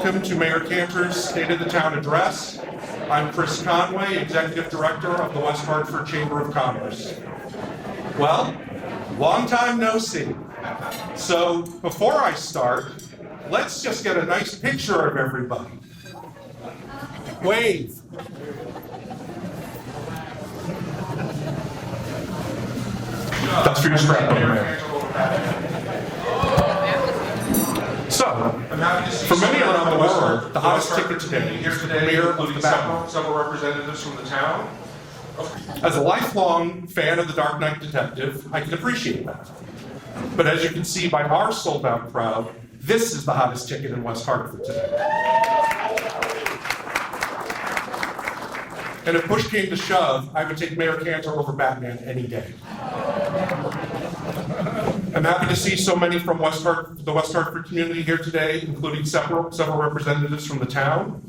Welcome to Mayor Cantor's State of the Town Address. I'm Chris Conway, Executive Director of the West Hartford Chamber of Commerce. Well, long time no see. So before I start, let's just get a nice picture of everybody. Wave. That's for your scrap, Mayor. So, for many around the world, the hottest ticket today is the Mayor of West Hartford. Several representatives from the town. As a lifelong fan of The Dark Knight Detective, I can appreciate that. But as you can see by our sold-out crowd, this is the hottest ticket in West Hartford today. And if push came to shove, I would take Mayor Cantor over Batman any day. I'm happy to see so many from the West Hartford community here today, including several representatives from the town.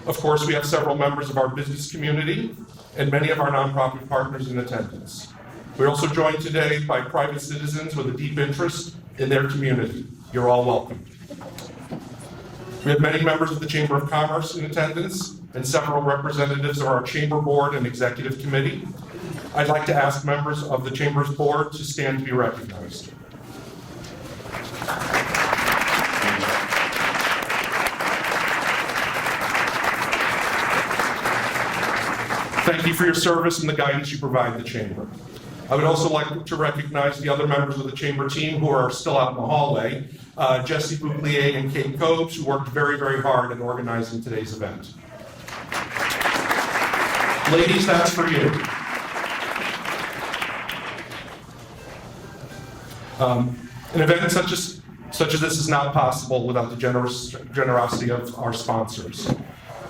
Of course, we have several members of our business community and many of our nonprofit partners in attendance. We're also joined today by private citizens with a deep interest in their community. You're all welcome. We have many members of the Chamber of Commerce in attendance and several representatives of our Chamber Board and Executive Committee. I'd like to ask members of the Chamber's Board to stand to be recognized. Thank you for your service and the guidance you provide the Chamber. I would also like to recognize the other members of the Chamber team who are still out in the hallway, Jesse Bouclier and Kate Cobes, who worked very, very hard in organizing today's event. Ladies, that's for you. An event such as this is not possible without the generosity of our sponsors.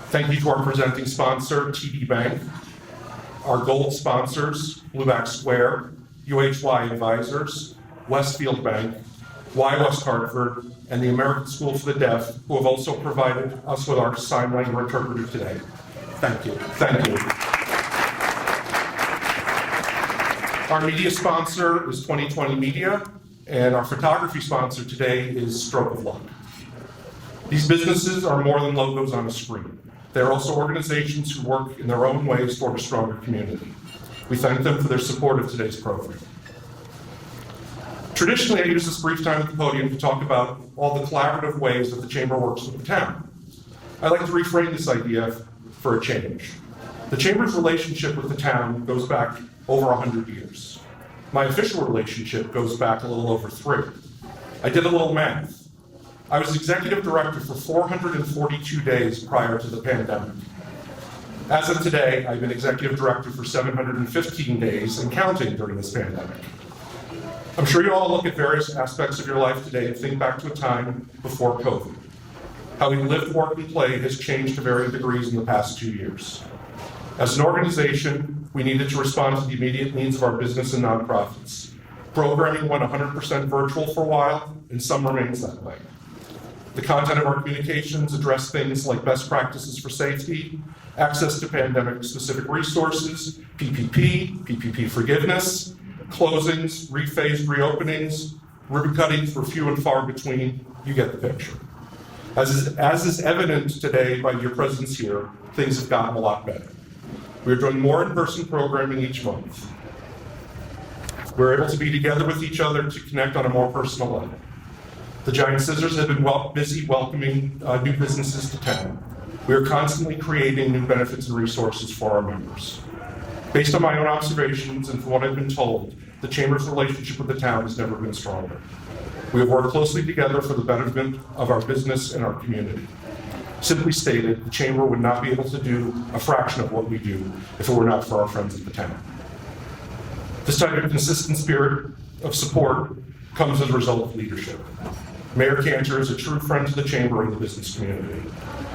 Thank you to our presenting sponsor, TD Bank, our gold sponsors, Blueback Square, UHY Advisors, Westfield Bank, West Hartford, and the American School for the Deaf, who have also provided us with our sign language interpreter today. Thank you. Thank you. Our media sponsor is 2020 Media, and our photography sponsor today is Stroke of Luck. These businesses are more than logos on a screen. They're also organizations who work in their own ways toward a stronger community. We thank them for their support of today's program. Traditionally, I use this brief time at the podium to talk about all the collaborative ways that the Chamber works with the town. I'd like to reframe this idea for a change. The Chamber's relationship with the town goes back over 100 years. My official relationship goes back a little over 3. I did a little math. I was executive director for 442 days prior to the pandemic. As of today, I've been executive director for 715 days and counting during this pandemic. I'm sure you all look at various aspects of your life today and think back to a time before COVID. How we live, work, and play has changed to varying degrees in the past 2 years. As an organization, we needed to respond to the immediate needs of our business and nonprofits. Programming went 100% virtual for a while, and some remains that way. The content of our communications address things like best practices for safety, access to pandemic-specific resources, PPP forgiveness, closings, rephased reopenings, ribbon cuttings were few and far between. You get the picture. As is evident today by your presence here, things have gotten a lot better. We're doing more in-person programming each month. We're able to be together with each other to connect on a more personal level. The Giant Scissors have been busy welcoming new businesses to town. We are constantly creating new benefits and resources for our members. Based on my own observations and from what I've been told, the Chamber's relationship with the town has never been stronger. We have worked closely together for the betterment of our business and our community. Simply stated, the Chamber would not be able to do a fraction of what we do if it were not for our friends at the town. This type of consistent spirit of support comes as a result of leadership. Mayor Cantor is a true friend to the Chamber and the business community.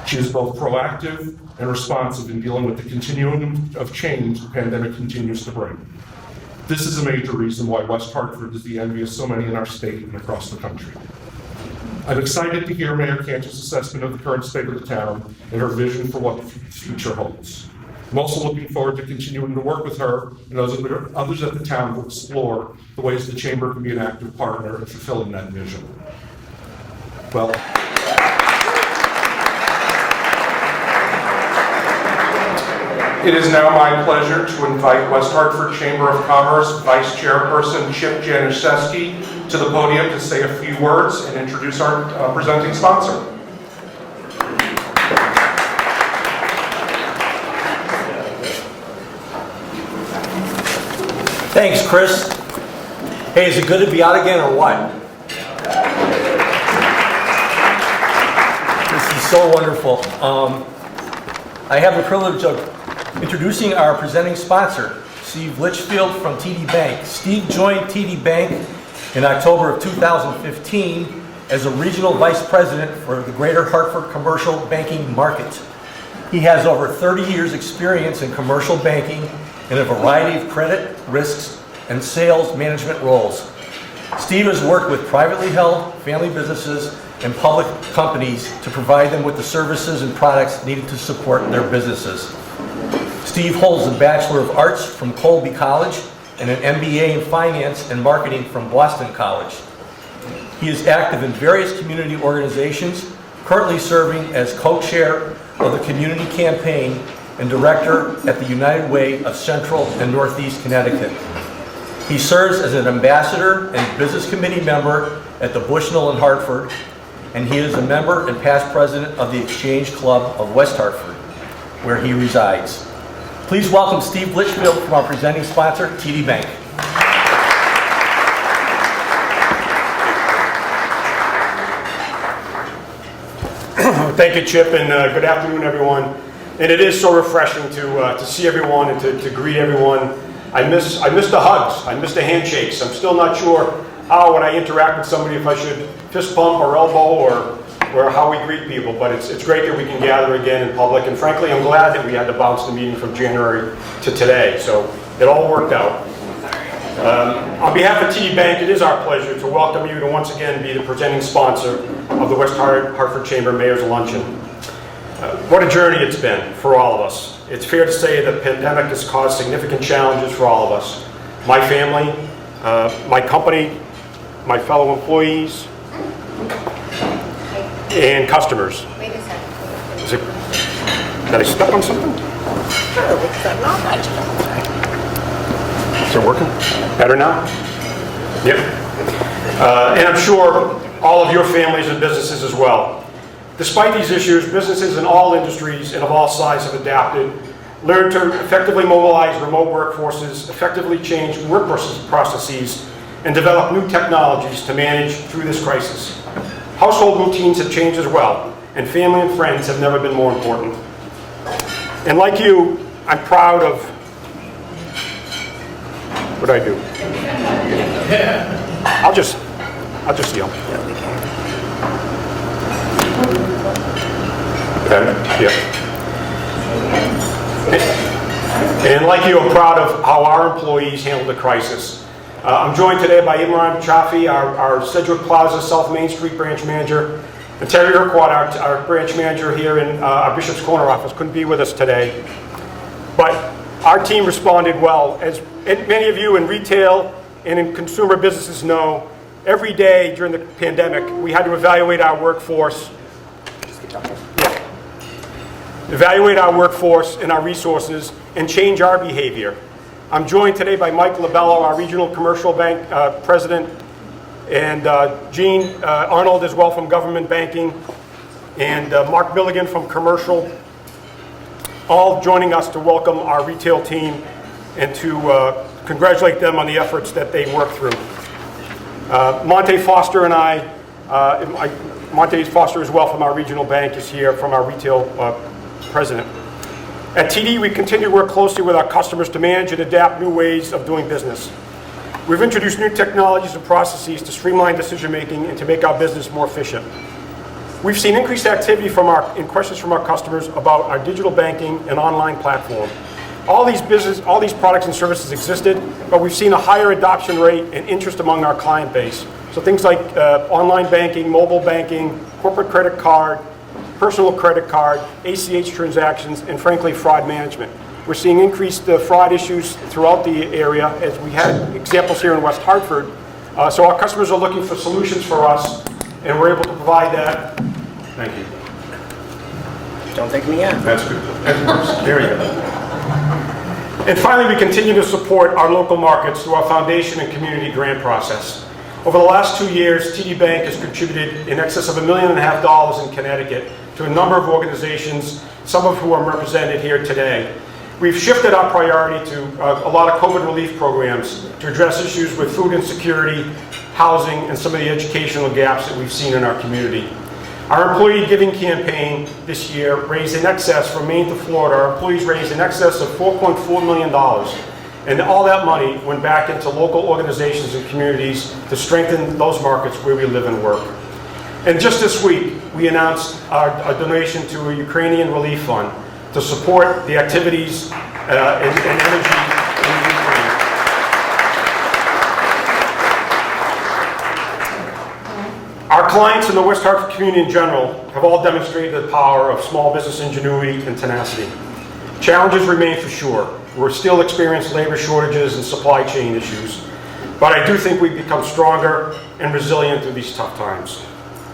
She is both proactive and responsive in dealing with the continuum of change the pandemic continues to bring. This is a major reason why West Hartford is the envy of so many in our state and across the country. I'm excited to hear Mayor Cantor's assessment of the current state of the town and her vision for what the future holds. I'm also looking forward to continuing to work with her and others at the town to explore the ways the Chamber can be an active partner in fulfilling that vision. Well, It is now my pleasure to invite West Hartford Chamber of Commerce Vice Chairperson Janice to the podium to say a few words and introduce our presenting sponsor. Thanks, Chris. Hey, is it good to be out again or what? This is so wonderful. I have the privilege of introducing our presenting sponsor, Steve Litchfield from TD Bank. Steve joined TD Bank in October of 2015 as a regional vice president for the Greater Hartford commercial banking market. He has over 30 years experience in commercial banking in a variety of credit, risks, and sales management roles. Steve has worked with privately held, family businesses, and public companies to provide them with the services and products needed to support their businesses. Steve holds a Bachelor of Arts from Colby College and an MBA in Finance and Marketing from Boston College. He is active in various community organizations, currently serving as co-chair of the Community Campaign and director at the United Way of Central and Northeast Connecticut. He serves as an ambassador and business committee member at the Bushnell in Hartford, and he is a member and past president of the Exchange Club of West Hartford, where he resides. Please welcome Steve Litchfield from our presenting sponsor, TD Bank. Thank you, Chip, and good afternoon, everyone. And it is so refreshing to see everyone and to greet everyone. I miss the hugs. I miss the handshakes. I'm still not sure how, when I interact with somebody, if I should fist bump or elbow or how we greet people. But it's great that we can gather again in public. And frankly, I'm glad that we had to bounce the meeting from January to today. So it all worked out. On behalf of TD Bank, it is our pleasure to welcome you to once again be the presenting sponsor of the West Hartford Chamber Mayor's Luncheon. What a journey it's been for all of us. It's fair to say that the pandemic has caused significant challenges for all of us. My family, my company, my fellow employees, and customers. Wait a second. Did I step on something? Is it working? Better now? Yep. And I'm sure all of your families and businesses as well. Despite these issues, businesses in all industries and of all sizes have adapted, learned to effectively mobilize remote workforces, effectively change work processes, and develop new technologies to manage through this crisis. Household routines have changed as well, and family and friends have never been more important. And like you, I'm proud of what I do. I'll just yell. Okay. Yeah. And like you, I'm proud of how our employees handled the crisis. I'm joined today by Imran Chafi, our Sedgwick Plaza South Main Street branch manager, and Terry Urquhart, our branch manager here in our Bishop's Corner office. Couldn't be with us today. But our team responded well. As many of you in retail and in consumer businesses know, every day during the pandemic, we had to evaluate our workforce. Evaluate our workforce and our resources and change our behavior. I'm joined today by Mike Labello, our regional commercial bank president, and Gene Arnold as well from government banking, and Mark Milligan from commercial, all joining us to welcome our retail team and to congratulate them on the efforts that they worked through. Monte Foster and Monte Foster as well from our regional bank is here from our retail president. At TD, we continue to work closely with our customers to manage and adapt new ways of doing business. We've introduced new technologies and processes to streamline decision-making and to make our business more efficient. We've seen increased activity in questions from our customers about our digital banking and online platform. All these products and services existed, but we've seen a higher adoption rate and interest among our client base. So things like online banking, mobile banking, corporate credit card, personal credit card, ACH transactions, and frankly, fraud management. We're seeing increased fraud issues throughout the area, as we had examples here in West Hartford. So our customers are looking for solutions for us, and we're able to provide that. Thank you. Don't take me out. That's good. That works. There you go. And finally, we continue to support our local markets through our foundation and community grant process. Over the last 2 years, TD Bank has contributed in excess of $1.5 million in Connecticut to a number of organizations, some of whom are represented here today. We've shifted our priority to a lot of COVID relief programs to address issues with food insecurity, housing, and some of the educational gaps that we've seen in our community. Our employee giving campaign this year raised in excess, from Maine to Florida, our employees raised in excess of $4.4 million. And all that money went back into local organizations and communities to strengthen those markets where we live and work. And just this week, we announced our donation to a Ukrainian relief fund to support the activities and energy in Ukraine. Our clients in the West Hartford community in general have all demonstrated the power of small business ingenuity and tenacity. Challenges remain for sure. We're still experiencing labor shortages and supply chain issues, but I do think we've become stronger and resilient through these tough times.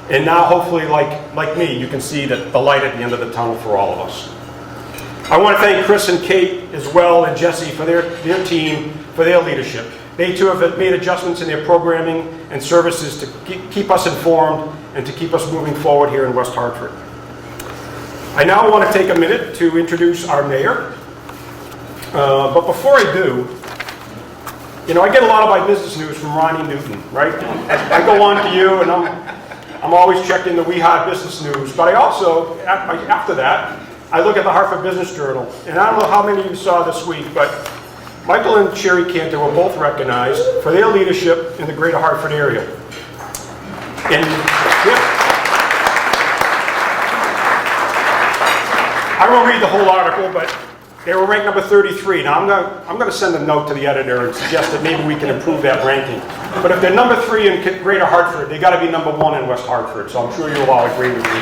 And now, hopefully, like me, you can see that the light at the end of the tunnel for all of us. I want to thank Chris and Kate as well, and Jesse for their team, for their leadership. They too have made adjustments in their programming and services to keep us informed and to keep us moving forward here in West Hartford. I now want to take a minute to introduce our mayor. But before I do, you know, I get a lot of my business news from Ronnie Newton, right? I go on to you, and I'm always checking the WeHod business news. But I also, after that, I look at the Hartford Business Journal. And I don't know how many of you saw this week, but Michael and Shari Cantor were both recognized for their leadership in the greater Hartford area. And yeah, I won't read the whole article, but they were ranked number 33. Now I'm going to send a note to the editor and suggest that maybe we can improve that ranking. But if they're number 3 in Greater Hartford, they got to be number 1 in West Hartford. So I'm sure you'll all agree with me.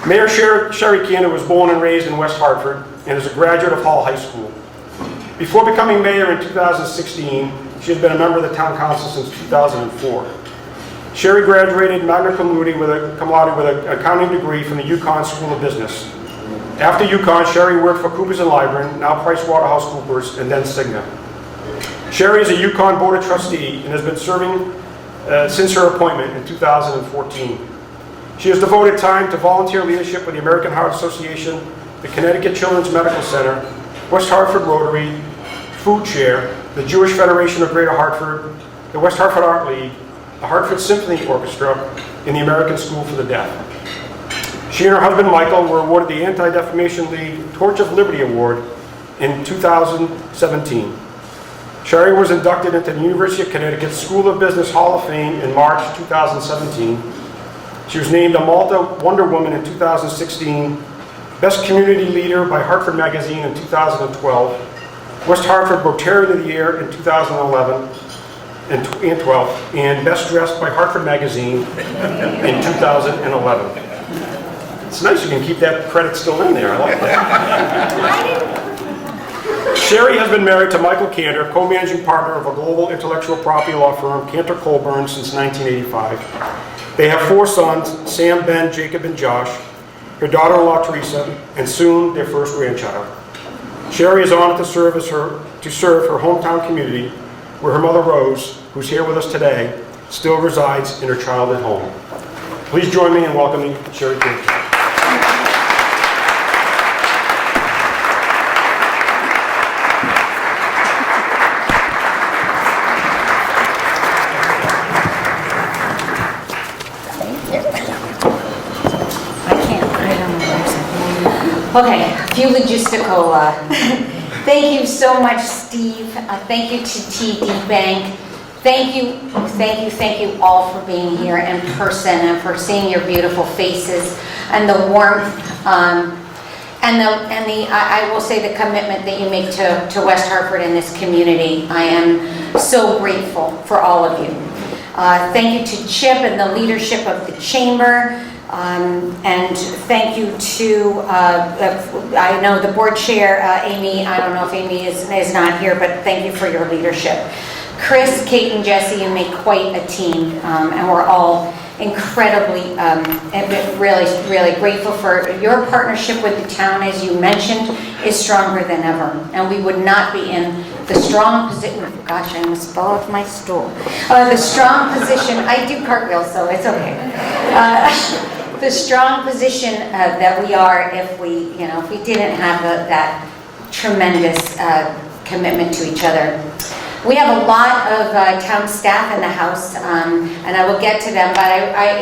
Mayor Shari Cantor was born and raised in West Hartford and is a graduate of Hall High School. Before becoming mayor in 2016, she had been a member of the town council since 2004. Shari graduated magna cum laude with an accounting degree from the UConn School of Business. After UConn, Shari worked for Coopers & Lybrand, now PricewaterhouseCoopers, and then Cigna. Shari is a UConn Board of Trustee and has been serving since her appointment in 2014. She has devoted time to volunteer leadership with the American Heart Association, the Connecticut Children's Medical Center, West Hartford Rotary, Food Share, the Jewish Federation of Greater Hartford, the West Hartford Art League, the Hartford Symphony Orchestra, and the American School for the Deaf. She and her husband Michael were awarded the Anti-Defamation League Torch of Liberty Award in 2017. Shari was inducted into the University of Connecticut School of Business Hall of Fame in March 2017. She was named a Malta Wonder Woman in 2016, Best Community Leader by Hartford Magazine in 2012, West Hartford Rotarian of the Year in 2011 and 12, and Best Dressed by Hartford Magazine in 2011. It's nice you can keep that credit still in there. I like that. Shari has been married to Michael Cantor, co-managing partner of a global intellectual property law firm, Cantor Colburn, since 1985. They have 4 sons, Sam, Ben, Jacob, and Josh, her daughter-in-law, Teresa, and soon their first grandchild. Shari is honored to serve her hometown community, where her mother, Rose, who's here with us today, still resides in her childhood home. Please join me in welcoming Shari Cantor. Okay, a few logistical. Thank you so much, Steve. Thank you to TD Bank. Thank you all for being here in person and for seeing your beautiful faces and the warmth I will say the commitment that you make to West Hartford and this community. I am so grateful for all of you. Thank you to Chip and the leadership of the chamber. And thank you to, I know the board chair, Amy. I don't know if Amy is not here, but thank you for your leadership. Chris, Kate, and Jesse, you make quite a team, and we're all incredibly, really grateful for your partnership with the town, as you mentioned, is stronger than ever. And we would not be in the strong position, gosh, I almost fell off my stool. The strong position, I do cartwheels, so it's okay. The strong position that we are if we didn't have that tremendous commitment to each other. We have a lot of town staff in the house, and I will get to them, but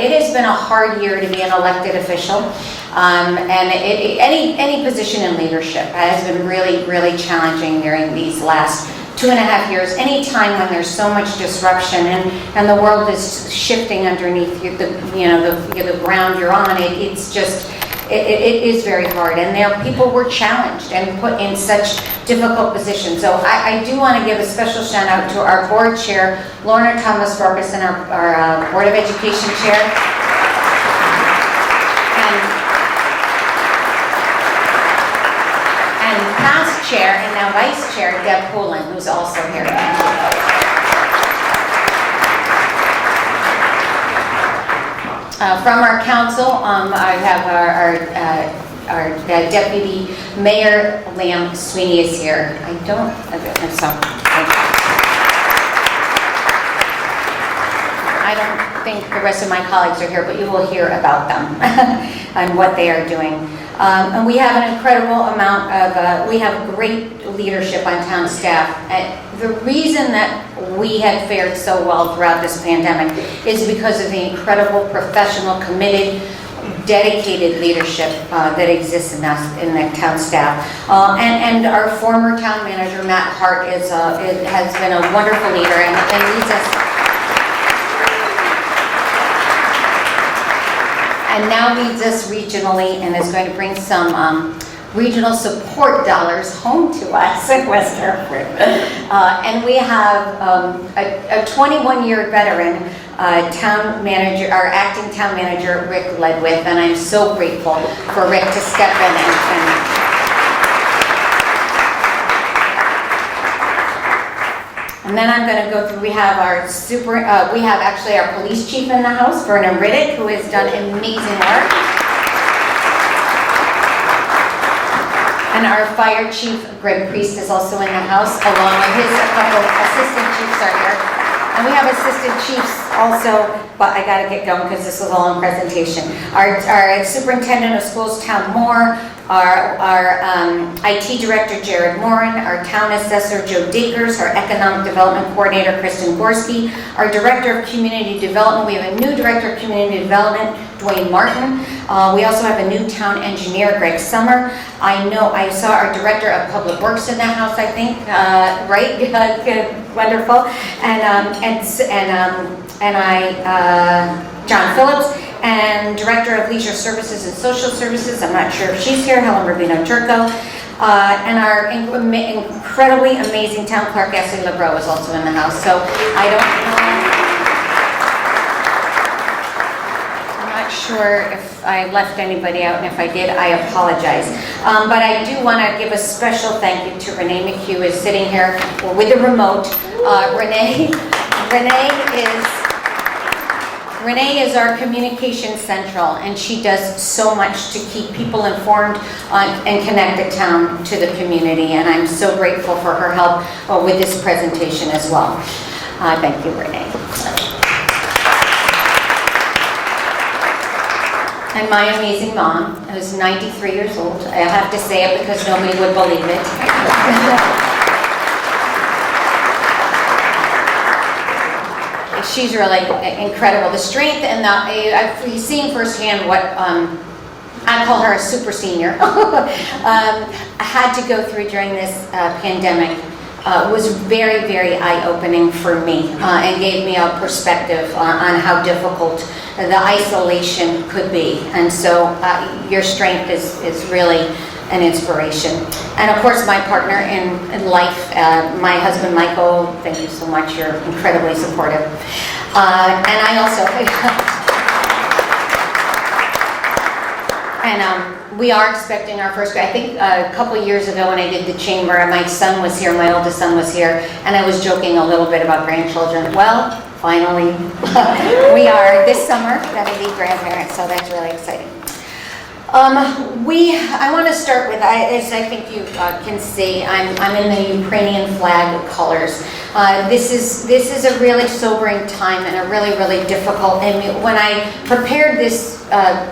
it has been a hard year to be an elected official, and any position in leadership has been really challenging during these last 2.5 years. Any time when there's so much disruption and the world is shifting underneath you, the ground you're on, it's just, it is very hard, and people were challenged and put in such difficult positions. So I do want to give a special shout out to our board chair, Lorna Thomas Ferguson, our Board of Education chair, and past chair and now vice chair, Deb Poulin, who's also here. From our council, I have our deputy mayor, Liam Sweeney, is here. I'm sorry. I don't think the rest of my colleagues are here, but you will hear about them and what they are doing. And we have an incredible amount of, we have great leadership on town staff. The reason that we had fared so well throughout this pandemic is because of the incredible professional, committed, dedicated leadership that exists in the town staff. And our former town manager, Matt Hart, has been a wonderful leader and leads us. And now leads us regionally and is going to bring some regional support dollars home to us in West Hartford. And we have a 21-year veteran town manager, our acting town manager, Rick Ledwith, and I'm so grateful for Rick to step in and then I'm going to go through, we have actually our police chief in the house, Vernon Riddick, who has done amazing work. And our fire chief, Greg Priest, is also in the house, along with a couple assistant chiefs are here. And we have assistant chiefs also, but I got to get going because this was all in presentation. Our superintendent of schools, Tom Moore, our IT director, Jared Morin, our town assessor, Joe Dickers, our economic development coordinator, Kristen Gorski, our director of community development. We have a new director of community development, Dwayne Martin. We also have a new town engineer, Greg Summer. I saw our director of public works in the house, I think, right? Wonderful. John Phillips, and Director of Leisure Services and Social Services, I'm not sure if she's here, Helen Rubino Turco, and our incredibly amazing town clerk, Essie Lebro, is also in the house. So I don't know, I'm not sure if I left anybody out, and if I did, I apologize. But I do want to give a special thank you to Renee McHugh, who is sitting here with the remote. Renee is our communication central, and she does so much to keep people informed and connect the town to the community, and I'm so grateful for her help with this presentation as well. Thank you, Renee. And my amazing mom, who's 93 years old. I have to say it because nobody would believe it. She's really incredible. The strength and I've seen firsthand what, I call her a super senior, had to go through during this pandemic. Was very eye-opening for me and gave me a perspective on how difficult the isolation could be. And so your strength is really an inspiration. And of course, my partner in life, my husband, Michael, thank you so much. You're incredibly supportive. And I also, And we are expecting our first grade. I think a couple years ago when I did the chamber, my son was here, my oldest son was here, and I was joking a little bit about grandchildren. Well, finally, we are this summer going to be grandparents, so that's really exciting. I want to start with, as I think you can see, I'm in the Ukrainian flag colors. This is a really sobering time and a really, really difficult. And when I prepared this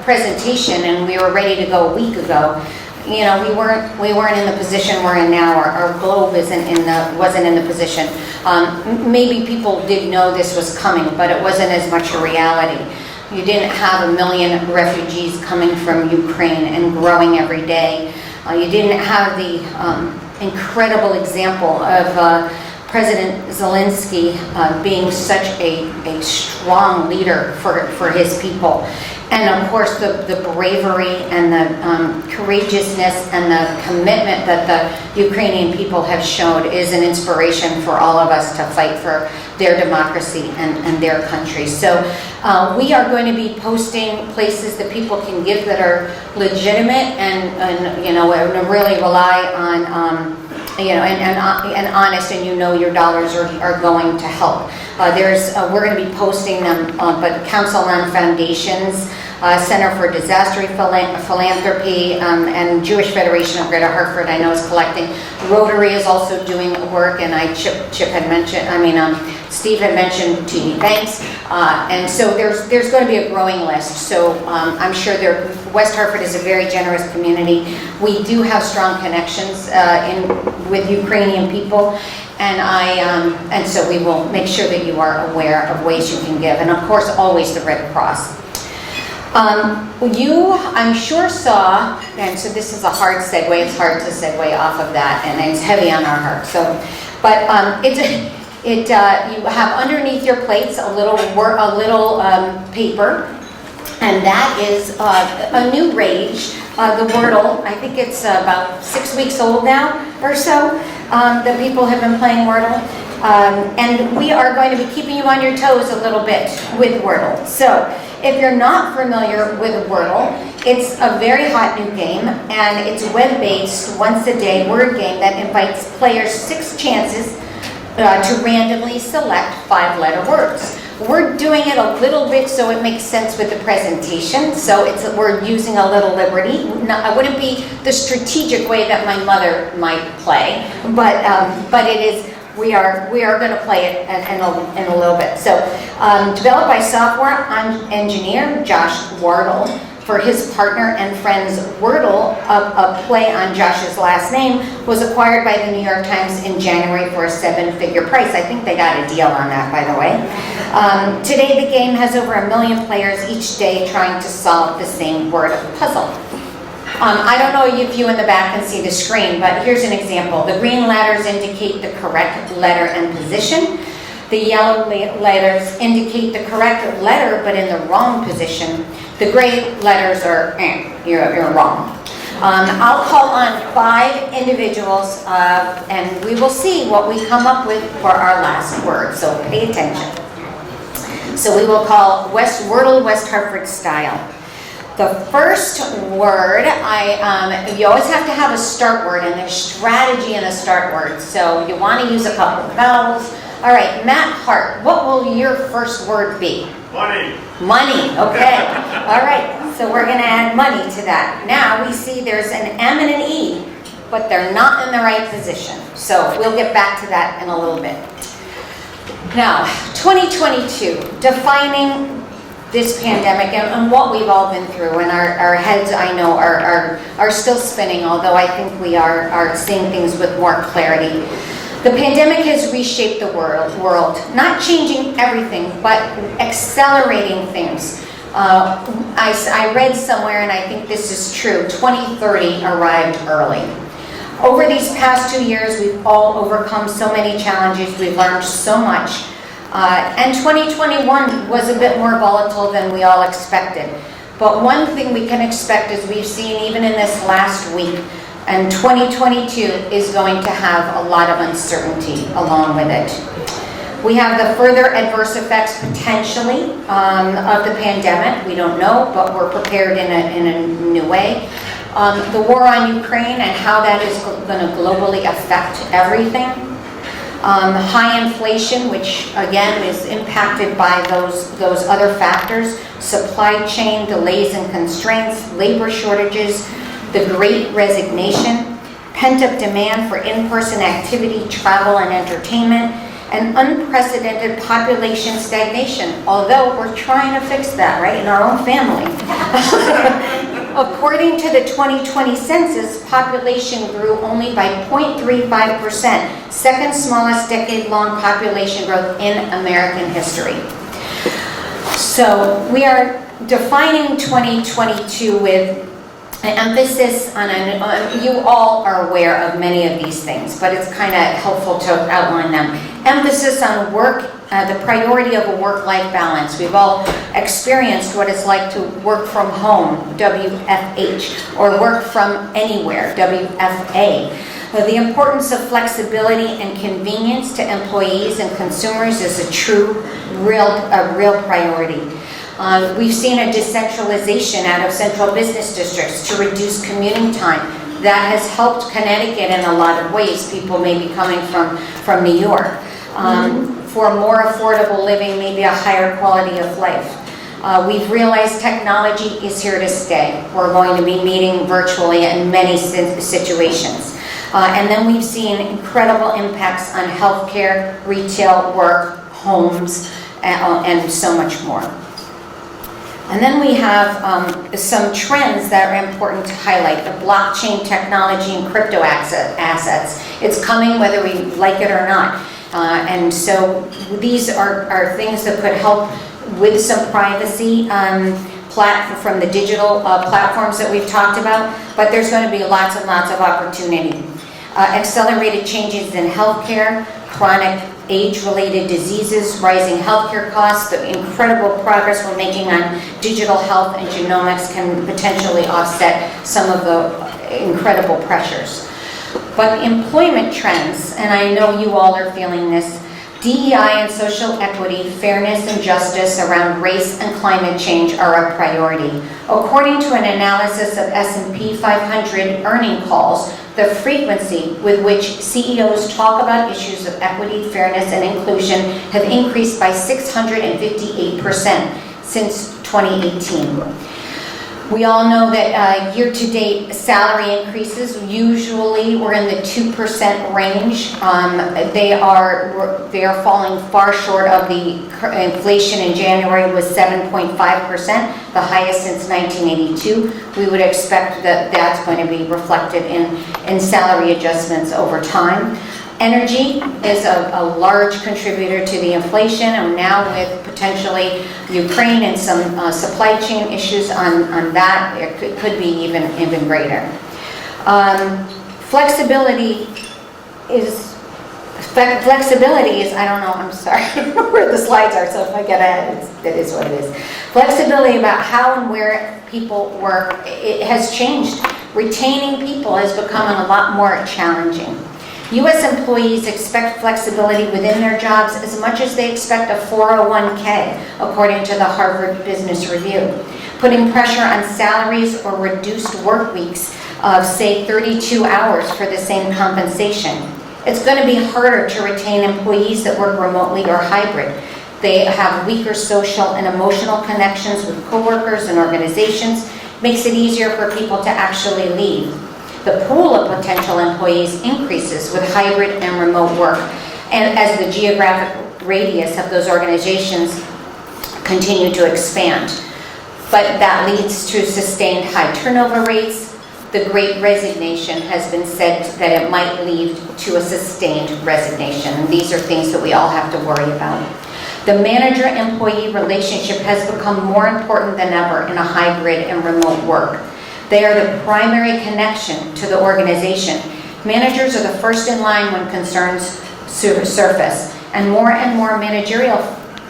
presentation and we were ready to go a week ago, we weren't in the position we're in now. Our globe wasn't in the position. Maybe people did know this was coming, but it wasn't as much a reality. You didn't have 1 million refugees coming from Ukraine and growing every day. You didn't have the incredible example of President Zelensky being such a strong leader for his people. And of course the bravery and the courageousness and the commitment that the Ukrainian people have showed is an inspiration for all of us to fight for their democracy and their country. So we are going to be posting places that people can give that are legitimate and really rely on and honest, and your dollars are going to help. We're going to be posting them, but Council on Foundations, Center for Disaster Philanthropy, and Jewish Federation of Greater Hartford, I know, is collecting. Rotary is also doing work, and Chip had mentioned, Steve had mentioned TD Banks, and so there's going to be a growing list. So I'm sure West Hartford is a very generous community. We do have strong connections with Ukrainian people, and so we will make sure that you are aware of ways you can give, and of course always the Red Cross. I'm sure saw, and so this is a hard segue. It's hard to segue off of that, and it's heavy on our heart. So, but you have underneath your plates a little paper, and that is a new rage, the Wordle. I think it's about 6 weeks old now or so that people have been playing Wordle. And we are going to be keeping you on your toes a little bit with Wordle. So if you're not familiar with Wordle, it's a very hot new game, and it's web-based, once-a-day word game that invites players 6 chances to randomly select 5-letter words. We're doing it a little bit so it makes sense with the presentation, so we're using a little liberty. I wouldn't be the strategic way that my mother might play, but it is. We are going to play it in a little bit. So, developed by software engineer Josh Wardle for his partner and friends Wordle, a play on Josh's last name, was acquired by the New York Times in January for a 7-figure price. I think they got a deal on that, by the way. Today, the game has over 1 million players each day trying to solve the same word puzzle. I don't know if you in the back can see the screen, but here's an example. The green letters indicate the correct letter and position. The yellow letters indicate the correct letter, but in the wrong position. The gray letters are, you're wrong. I'll call on 5 individuals, and we will see what we come up with for our last word, so pay attention. So we will call Wordle West Hartford style. The first word, you always have to have a start word, and there's strategy in a start word. So you want to use a couple of vowels. All right, Matt Hart, what will your first word be? Money. Money, okay. All right, so we're going to add money to that. Now we see there's an M and an E, but they're not in the right position. So we'll get back to that in a little bit. Now, 2022, defining this pandemic and what we've all been through, and our heads, I know, are still spinning, although I think we are seeing things with more clarity. The pandemic has reshaped the world, not changing everything, but accelerating things. I read somewhere, and I think this is true, 2030 arrived early. Over these past 2 years, we've all overcome so many challenges, we've learned so much. And 2021 was a bit more volatile than we all expected. But one thing we can expect, as we've seen even in this last week, and 2022 is going to have a lot of uncertainty along with it. We have the further adverse effects potentially of the pandemic. We don't know, but we're prepared in a new way. The war on Ukraine and how that is going to globally affect everything. High inflation, which again is impacted by those other factors. Supply chain delays and constraints, labor shortages, the Great Resignation, pent-up demand for in-person activity, travel, and entertainment, and unprecedented population stagnation, although we're trying to fix that, right, in our own family. According to the 2020 census, population grew only by 0.35%, second smallest decade-long population growth in American history. So we are defining 2022 with an emphasis on, you all are aware of many of these things, but it's kind of helpful to outline them. Emphasis on work, the priority of a work-life balance. We've all experienced what it's like to work from home, WFH, or work from anywhere, WFA. The importance of flexibility and convenience to employees and consumers is a real priority. We've seen a decentralization out of central business districts to reduce commuting time. That has helped Connecticut in a lot of ways. People may be coming from New York. For more affordable living, maybe a higher quality of life. We've realized technology is here to stay. We're going to be meeting virtually in many situations. And then we've seen incredible impacts on healthcare, retail, work, homes, and so much more. And then we have some trends that are important to highlight. The blockchain technology and crypto assets. It's coming whether we like it or not. And so these are things that could help with some privacy from the digital platforms that we've talked about, but there's going to be lots and lots of opportunity. Accelerated changes in healthcare, chronic age-related diseases, rising healthcare costs, the incredible progress we're making on digital health and genomics can potentially offset some of the incredible pressures. But employment trends, and I know you all are feeling this, DEI and social equity, fairness and justice around race and climate change are a priority. According to an analysis of S&P 500 earning calls, the frequency with which CEOs talk about issues of equity, fairness, and inclusion have increased by 658% since 2018. We all know that year-to-date salary increases usually were in the 2% range. They are falling far short of the inflation in January was 7.5%, the highest since 1982. We would expect that that's going to be reflected in salary adjustments over time. Energy is a large contributor to the inflation, and now with potentially Ukraine and some supply chain issues on that, it could be even greater. Flexibility is, I don't know, I'm sorry where the slides are, so if I get ahead, that is what it is. Flexibility about how and where people work, it has changed. Retaining people has become a lot more challenging. U.S. employees expect flexibility within their jobs as much as they expect a 401k, according to the Harvard Business Review. Putting pressure on salaries or reduced work weeks of, say, 32 hours for the same compensation. It's going to be harder to retain employees that work remotely or hybrid. They have weaker social and emotional connections with coworkers and organizations. Makes it easier for people to actually leave. The pool of potential employees increases with hybrid and remote work, and as the geographic radius of those organizations continue to expand. But that leads to sustained high turnover rates. The Great Resignation has been said that it might lead to a sustained resignation. And these are things that we all have to worry about. The manager-employee relationship has become more important than ever in a hybrid and remote work. They are the primary connection to the organization. Managers are the first in line when concerns surface, and more managerial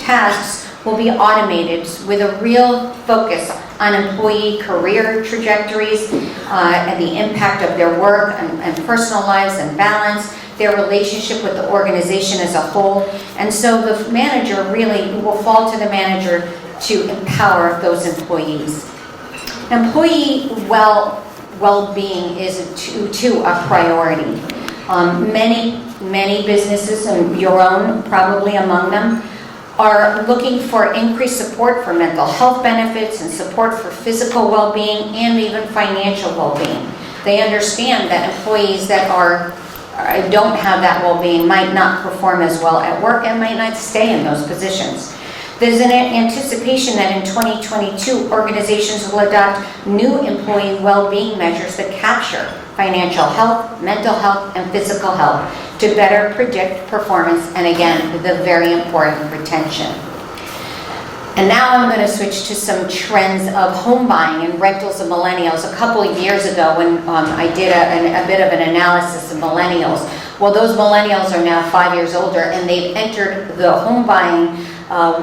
tasks will be automated with a real focus on employee career trajectories and the impact of their work and personal lives and balance, their relationship with the organization as a whole. And so the manager really will fall to the manager to empower those employees. Employee well-being is too a priority. Many businesses, and your own probably among them, are looking for increased support for mental health benefits and support for physical well-being and even financial well-being. They understand that employees that don't have that well-being might not perform as well at work and might not stay in those positions. There's an anticipation that in 2022, organizations will adopt new employee well-being measures that capture financial health, mental health, and physical health to better predict performance and, again, the very important retention. And now I'm going to switch to some trends of home buying and rentals of millennials. A couple of years ago when I did a bit of an analysis of millennials, well, those millennials are now 5 years older and they've entered the home buying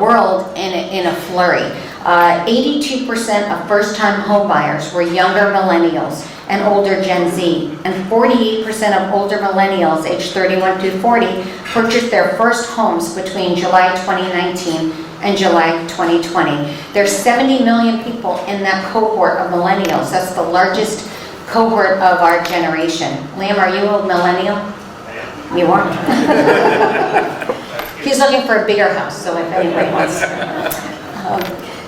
world in a flurry. 82% of first-time home buyers were younger millennials and older Gen Z, and 48% of older millennials aged 31 to 40 purchased their first homes between July 2019 and July 2020. There's 70 million people in that cohort of millennials. That's the largest cohort of our generation. Liam, are you a millennial? You are? He's looking for a bigger house, so if anybody wants.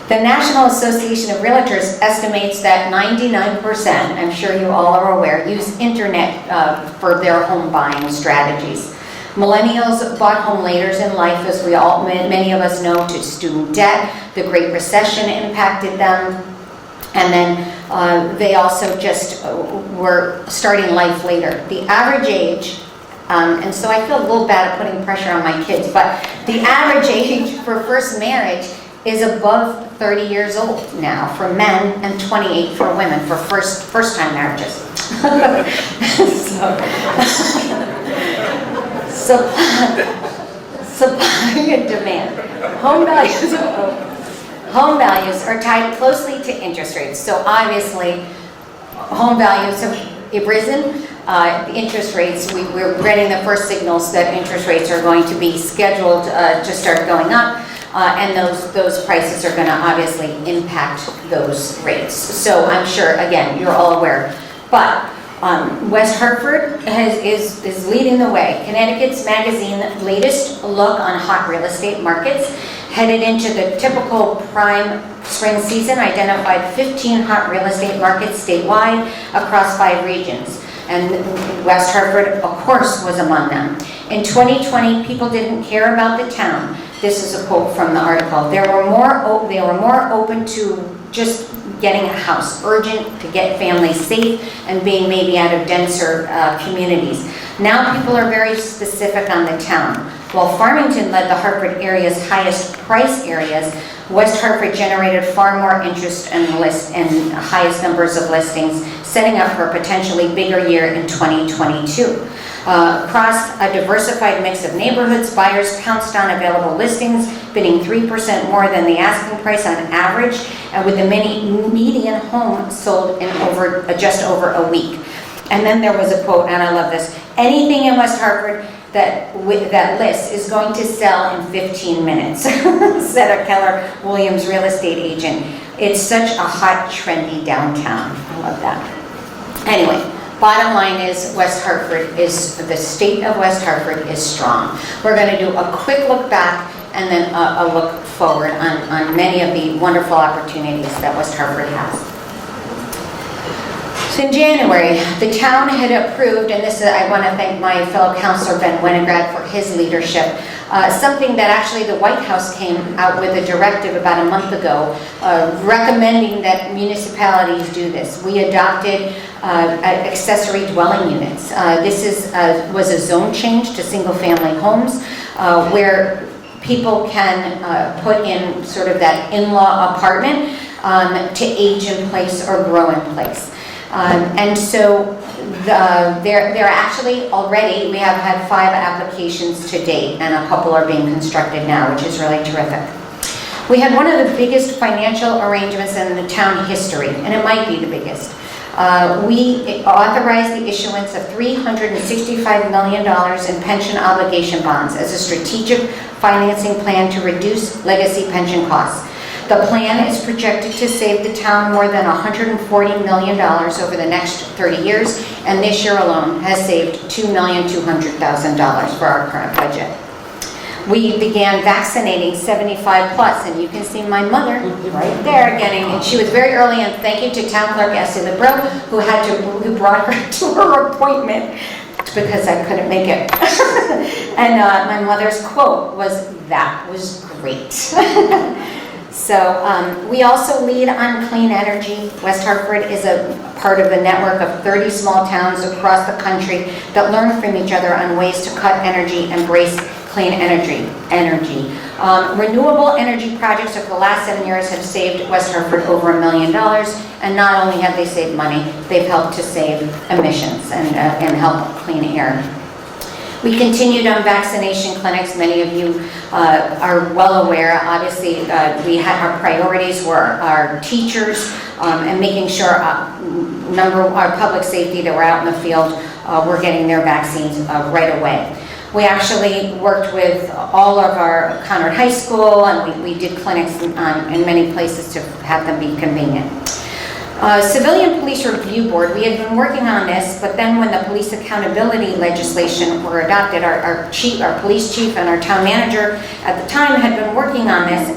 The National Association of Realtors estimates that 99%, I'm sure you all are aware, use internet for their home buying strategies. Millennials bought home later in life, as many of us know, to student debt. The Great Recession impacted them. And then they also just were starting life later. The average age, and so I feel a little bad at putting pressure on my kids, but the average age for first marriage is above 30 years old now for men and 28 for women for first-time marriages. Supply and demand. Home values are tied closely to interest rates. So obviously, home values have risen. The interest rates, we're getting the first signals that interest rates are going to be scheduled to start going up. And those prices are going to obviously impact those rates. So I'm sure, again, you're all aware. But West Hartford is leading the way. Connecticut's magazine latest look on hot real estate markets headed into the typical prime spring season identified 15 hot real estate markets statewide across 5 regions. And West Hartford, of course, was among them. In 2020, people didn't care about the town. This is a quote from the article. They were more open to just getting a house, urgent to get families safe and being maybe out of denser communities. Now people are very specific on the town. While Farmington led the Hartford area's highest price areas, West Hartford generated far more interest and highest numbers of listings, setting up for a potentially bigger year in 2022. Across a diversified mix of neighborhoods, buyers pounced on available listings, bidding 3% more than the asking price on average, and with the median home sold in just over a week. And then there was a quote, and I love this: anything in West Hartford that lists is going to sell in 15 minutes, said a Keller Williams real estate agent. It's such a hot, trendy downtown. I love that. Anyway, bottom line is the state of West Hartford is strong. We're going to do a quick look back and then a look forward on many of the wonderful opportunities that West Hartford has. So in January, the town had approved, and I want to thank my fellow councilor Ben Winograd for his leadership, something that actually the White House came out with a directive about a month ago, recommending that municipalities do this. We adopted accessory dwelling units. This was a zone change to single-family homes where people can put in sort of that in-law apartment to age in place or grow in place. And so they're actually already, we have had 5 applications to date, and a couple are being constructed now, which is really terrific. We had one of the biggest financial arrangements in the town history, and it might be the biggest. We authorized the issuance of $365 million in pension obligation bonds as a strategic financing plan to reduce legacy pension costs. The plan is projected to save the town more than $140 million over the next 30 years, and this year alone has saved $2,200,000 for our current budget. We began vaccinating 75 plus, and you can see my mother right there and she was very early, and thank you to Town Clerk Esther Brook, who brought her to her appointment because I couldn't make it. And my mother's quote was, "That was great." So we also lead on clean energy. West Hartford is a part of a network of 30 small towns across the country that learn from each other on ways to cut energy and embrace clean energy. Renewable energy projects over the last 7 years have saved West Hartford over $1 million, and not only have they saved money, they've helped to save emissions and help clean air. We continued on vaccination clinics. Many of you are well aware. Obviously, we had our priorities were our teachers and making sure our public safety that were out in the field were getting their vaccines right away. We actually worked with all of our Conard High School, and we did clinics in many places to have them be convenient. Civilian Police Review Board, we had been working on this, but then when the police accountability legislation were adopted, our police chief and our town manager at the time had been working on this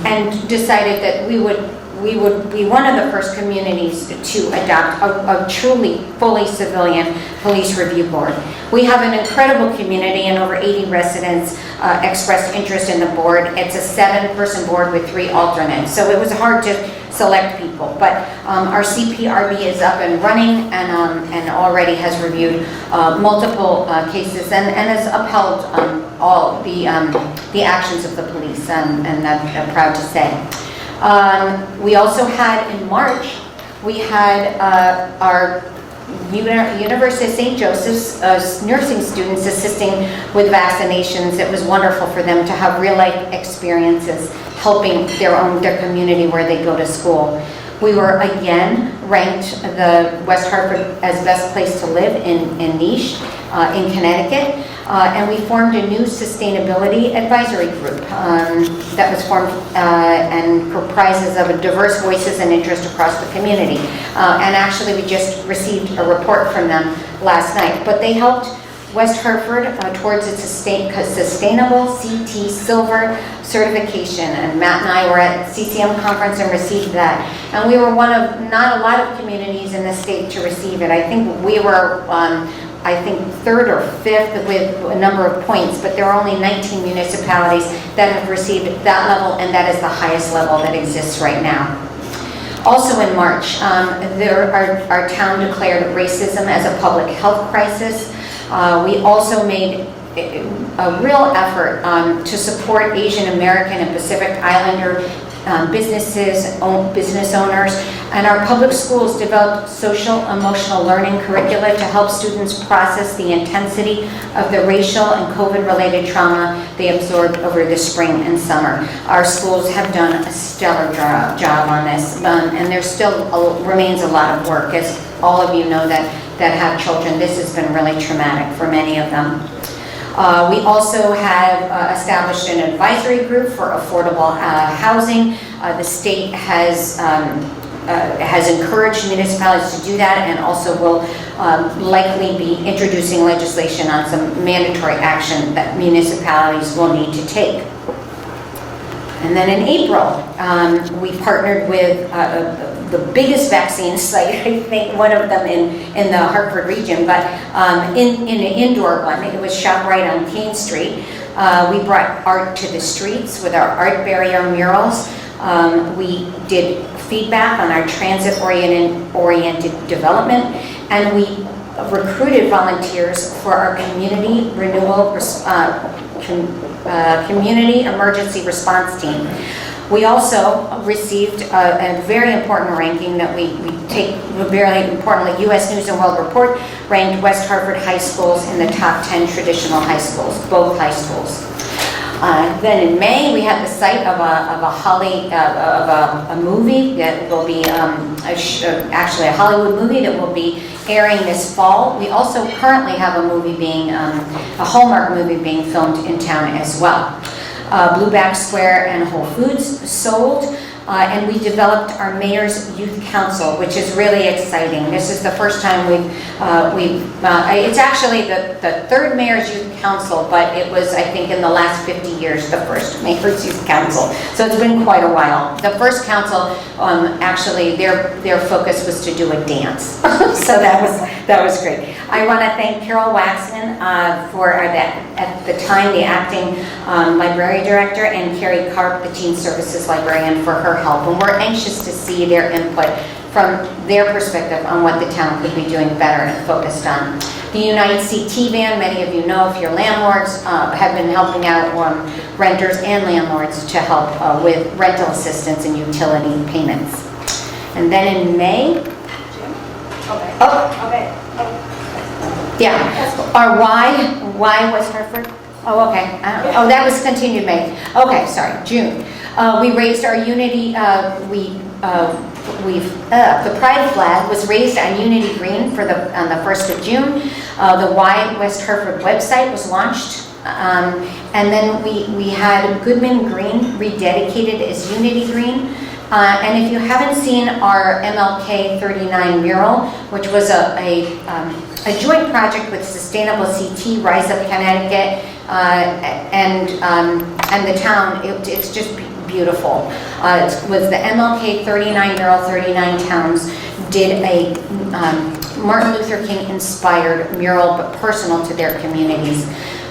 and decided that we would be one of the first communities to adopt a truly fully civilian police review board. We have an incredible community, and over 80 residents expressed interest in the board. It's a 7-person board with 3 alternates, so it was hard to select people, but our CPRB is up and running and already has reviewed multiple cases and has upheld all the actions of the police, and I'm proud to say. We also had in March, we had our University of St. Joseph's nursing students assisting with vaccinations. It was wonderful for them to have real-life experiences helping their community where they go to school. We were again ranked the West Hartford as best place to live in niche in Connecticut, and we formed a new sustainability advisory group that was formed and comprises of diverse voices and interest across the community. And actually, we just received a report from them last night, but they helped West Hartford towards its sustainable CT Silver certification, and Matt and I were at CCM conference and received that. And we were one of not a lot of communities in the state to receive it. I think we were, third or fifth with a number of points, but there are only 19 municipalities that have received that level, and that is the highest level that exists right now. Also in March, our town declared racism as a public health crisis. We also made a real effort to support Asian American and Pacific Islander business owners, and our public schools developed social emotional learning curricula to help students process the intensity of the racial and COVID-related trauma they absorbed over the spring and summer. Our schools have done a stellar job on this, and there still remains a lot of work, as all of you know that have children. This has been really traumatic for many of them. We also have established an advisory group for affordable housing. The state has encouraged municipalities to do that, and also will likely be introducing legislation on some mandatory action that municipalities will need to take. And then in April, we partnered with the biggest vaccine site, I think one of them in the Hartford region, but in an indoor one. It was ShopRite on King Street. We brought art to the streets with our art barrier murals. We did feedback on our transit-oriented development, and we recruited volunteers for our community renewal community emergency response team. We also received a very important ranking that we take very importantly. U.S. News and World Report ranked West Hartford high schools in the top 10 traditional high schools, both high schools. Then in May, we had the site of a movie that will be, actually a Hollywood movie that will be airing this fall. We also currently have a movie being, a Hallmark movie being filmed in town as well. Blueback Square and Whole Foods sold. And we developed our Mayor's Youth Council, which is really exciting. This is the first time it's actually the third Mayor's Youth Council, but it was, I think, in the last 50 years, the first Mayor's Youth Council. So it's been quite a while. The first council, actually, their focus was to do a dance. So that was great. I want to thank Carol Waxman for at the time, the acting library director, and Carrie Karp, the teen services librarian, for her help. And we're anxious to see their input from their perspective on what the town could be doing better and focused on. The Unite CT van, many of you know, if your landlords have been helping out renters and landlords to help with rental assistance and utility payments. And then in May, our why West Hartford? Oh, okay. Oh, that was continued May. Okay, sorry, June. We raised our Unity, the Pride flag was raised on Unity Green on the 1st of June. The Why West Hartford website was launched. And then we had Goodman Green rededicated as Unity Green. And if you haven't seen our MLK 39 mural, which was a joint project with Sustainable CT, Rise Up Connecticut, and the town, it's just beautiful. It was the MLK 39 mural. 39 towns did a Martin Luther King inspired mural, but personal to their communities.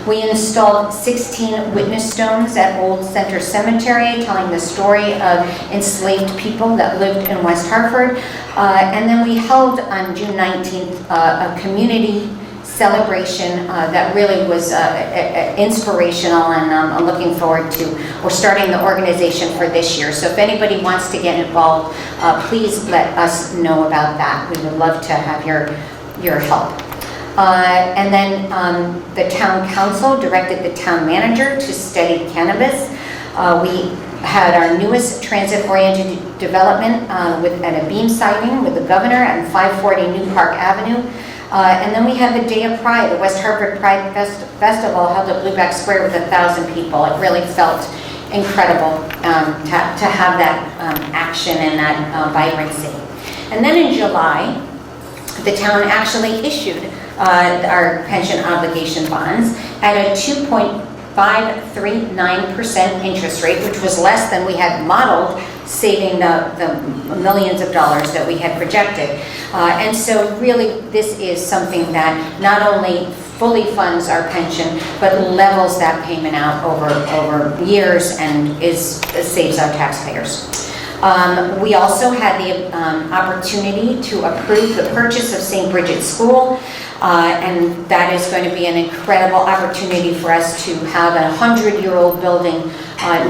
We installed 16 witness stones at Old Center Cemetery, telling the story of enslaved people that lived in West Hartford. And then we held on June 19th a community celebration that really was inspirational, and I'm looking forward to, we're starting the organization for this year. So if anybody wants to get involved, please let us know about that. We would love to have your help. And then the town council directed the town manager to study cannabis. We had our newest transit-oriented development at a beam siding with the governor at 540 New Park Avenue. And then we had the Day of Pride, the West Hartford Pride Festival held at Blueback Square with 1,000 people. It really felt incredible to have that action and that vibrancy. And then in July, the town actually issued our pension obligation bonds at a 2.539% interest rate, which was less than we had modeled, saving the millions of dollars that we had projected. And so really this is something that not only fully funds our pension, but levels that payment out over years and saves our taxpayers. We also had the opportunity to approve the purchase of St. Bridget's School, and that is going to be an incredible opportunity for us to have a 100-year-old building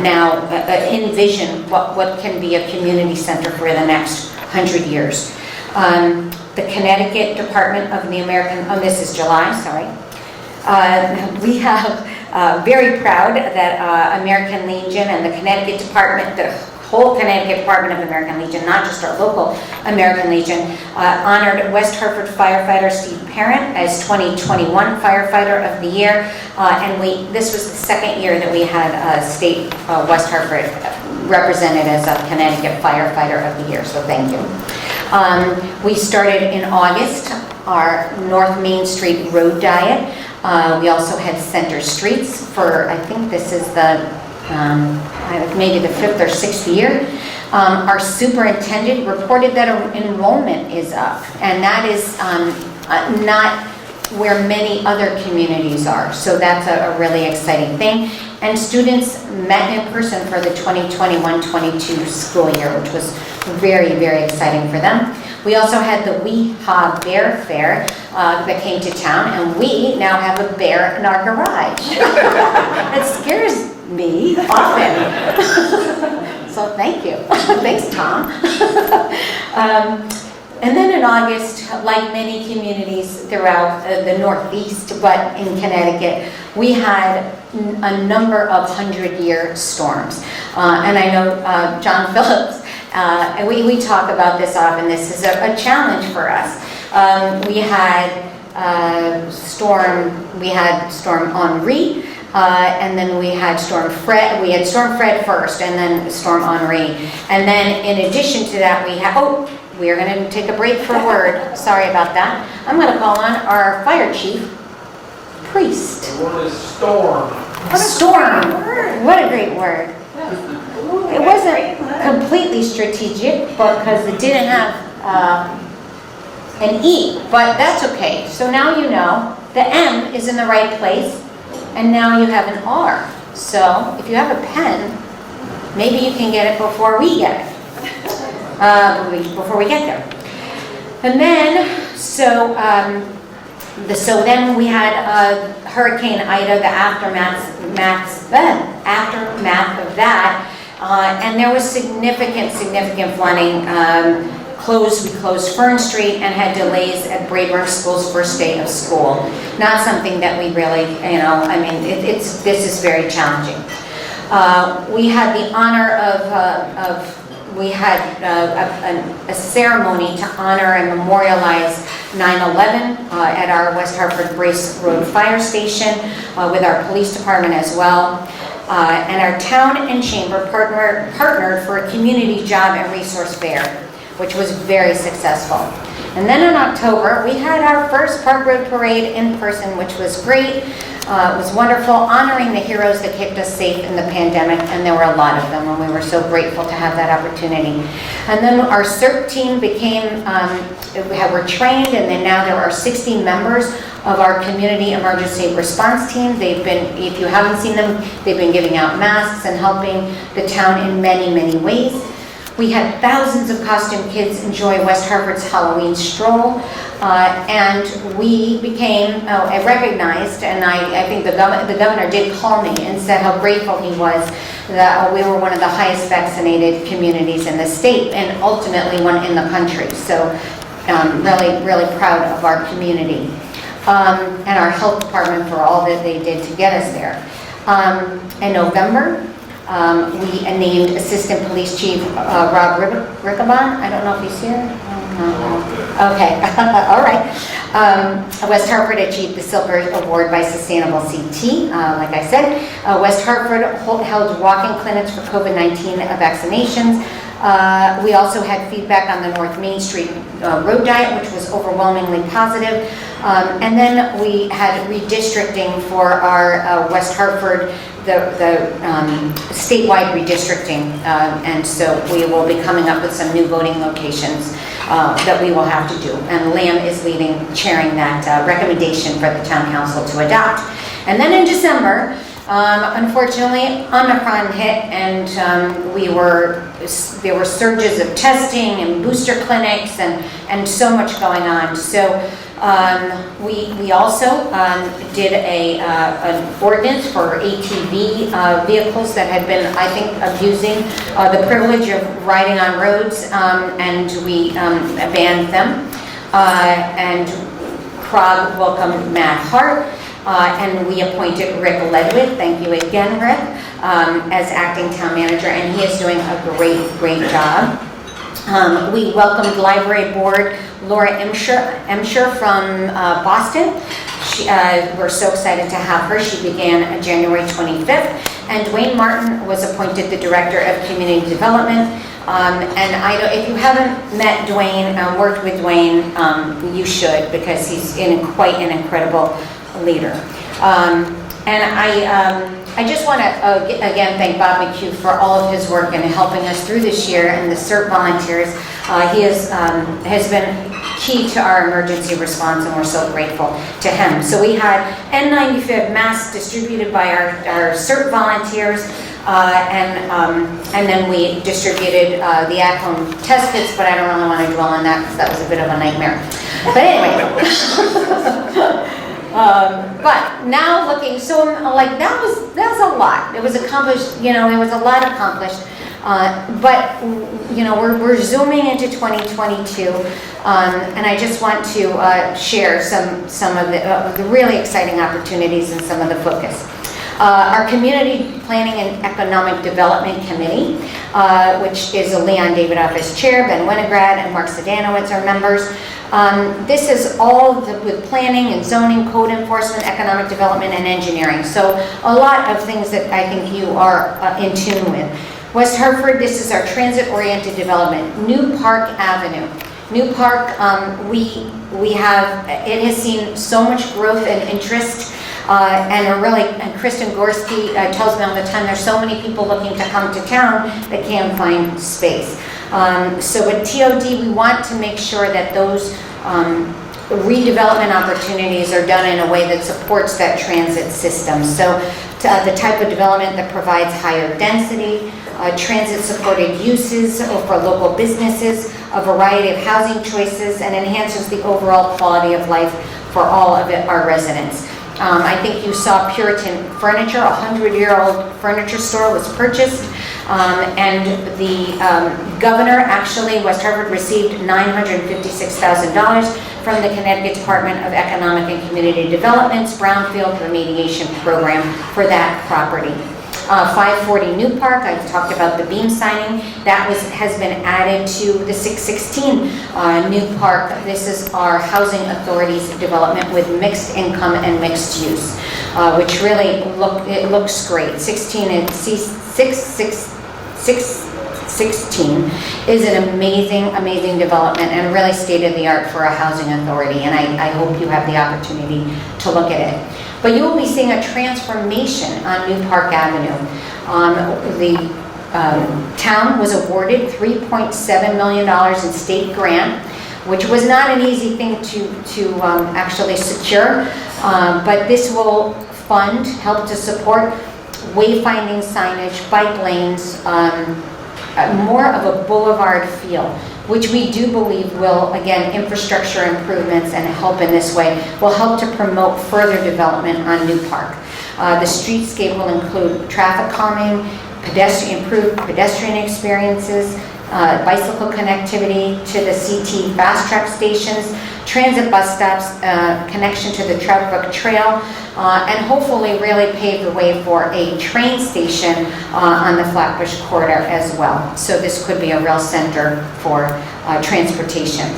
now envision what can be a community center for the next 100 years. The Connecticut Department of the American, this is July, sorry. We have very proud that American Legion and the Connecticut Department, the whole Connecticut Department of American Legion, not just our local American Legion, honored West Hartford firefighter Steve Parent as 2021 Firefighter of the Year. And this was the second year that we had state West Hartford represented as a Connecticut Firefighter of the Year, so thank you. We started in August our North Main Street Road Diet. We also had Center Streets for, I think this is the maybe the 5th or 6th year. Our superintendent reported that enrollment is up, and that is not where many other communities are. So that's a really exciting thing. And students met in person for the 2021-22 school year, which was very, very exciting for them. We also had the Weehaw Bear Fair that came to town, and we now have a bear in our garage. It scares me often. So thank you. Thanks, Tom. And then in August, like many communities throughout the Northeast, but in Connecticut, we had a number of 100-year storms. And I know John Phillips, and we talk about this often, this is a challenge for us. We had Storm Henri, and then we had Storm Fred. We had Storm Fred first, and then Storm Henri. And then in addition to that, we have, we are going to take a break for a word. Sorry about that. I'm going to call on our fire chief, Priest. The word is storm. Storm. What a great word. It wasn't completely strategic, but because it didn't have an E, but that's okay. So now you know the M is in the right place, and now you have an R. So if you have a pen, maybe you can get it before we get it. Before we get there. And then, so then we had Hurricane Ida, the aftermath of that, and there was significant flooding. We closed Fern Street and had delays at Brayburn School's first day of school. Not something that we really, this is very challenging. We had the honor of we had a ceremony to honor and memorialize 9/11 at our West Hartford Brace Road Fire Station with our police department as well. And our town and chamber partnered for a community job and resource fair, which was very successful. And then in October, we had our first Park Road Parade in person, which was great. It was wonderful, honoring the heroes that kept us safe in the pandemic, and there were a lot of them, and we were so grateful to have that opportunity. And then our CERT team were trained, and then now there are 60 members of our community emergency response team. If you haven't seen them, they've been giving out masks and helping the town in many ways. We had thousands of costume kids enjoy West Hartford's Halloween stroll, and we became recognized, and I think the governor did call me and said how grateful he was that we were one of the highest vaccinated communities in the state, and ultimately one in the country. So really proud of our community, and our health department for all that they did to get us there. In November, we named Assistant Police Chief Rob Riccabon. I don't know if he's here. Okay, all right. West Hartford achieved the Silver Award by Sustainable CT. Like I said, West Hartford held walk-in clinics for COVID-19 vaccinations. We also had feedback on the North Main Street road diet, which was overwhelmingly positive. And then we had redistricting for our West Hartford, the statewide redistricting, and so we will be coming up with some new voting locations that we will have to do. And Lamb is chairing that recommendation for the town council to adopt. And then in December, unfortunately, Omicron hit, and there were surges of testing and booster clinics and so much going on. So we also did an ordinance for ATV vehicles that had been, I think, abusing the privilege of riding on roads, and we banned them. And CROG welcomed Matt Hart, and we appointed Rick Ledwith, thank you again, Rick, as acting town manager, and he is doing a great job. We welcomed Library Board Laura Emscher from Boston. We're so excited to have her. She began January 25th. And Dwayne Martin was appointed the Director of Community Development. And if you haven't met Dwayne, worked with Dwayne, you should, because he's quite an incredible leader. And I just want to again thank Bob McHugh for all of his work in helping us through this year, and the CERT volunteers. He has been key to our emergency response, and we're so grateful to him. So we had N95 masks distributed by our CERT volunteers, and then we distributed the at-home test kits, but I don't really want to dwell on that because that was a bit of a nightmare. But anyway. But now looking, so like that was a lot. It was accomplished, it was a lot accomplished. But, you know, we're zooming into 2022, and I just want to share some of the really exciting opportunities and some of the focus. Our Community Planning and Economic Development Committee, which is Leon David Office Chair, Ben Winograd, and Mark Sedanowitz are members. This is all with planning and zoning, code enforcement, economic development, and engineering. So a lot of things that I think you are in tune with. West Hartford, this is our transit-oriented development. New Park Avenue. New Park, we have, it has seen so much growth and interest. And Kristen Gorski tells me all the time, there's so many people looking to come to town that can't find space. So with TOD, we want to make sure that those redevelopment opportunities are done in a way that supports that transit system. So the type of development that provides higher density, transit-supported uses for local businesses, a variety of housing choices, and enhances the overall quality of life for all of our residents. I think you saw Puritan Furniture, a 100-year-old furniture store was purchased, and the governor, actually, West Hartford received $956,000 from the Connecticut Department of Economic and Community Development's Brownfield Remediation Program for that property. 540 New Park, I talked about the beam signing, that has been added to the 616 New Park. This is our housing authority's development with mixed income and mixed use, which really looks great. 616 is an amazing development and really state-of-the-art for a housing authority, and I hope you have the opportunity to look at it. But you will be seeing a transformation on New Park Avenue. The town was awarded $3.7 million in state grant, which was not an easy thing to actually secure, but this will help to support wayfinding signage, bike lanes, more of a boulevard feel, which we do believe will, again, infrastructure improvements and help in this way, will help to promote further development on New Park. The streetscape will include traffic calming, improved pedestrian experiences, bicycle connectivity to the CT fast track stations, transit bus stops, connection to the Trout Brook Trail, and hopefully really pave the way for a train station on the Flatbush corridor as well. So this could be a real center for transportation.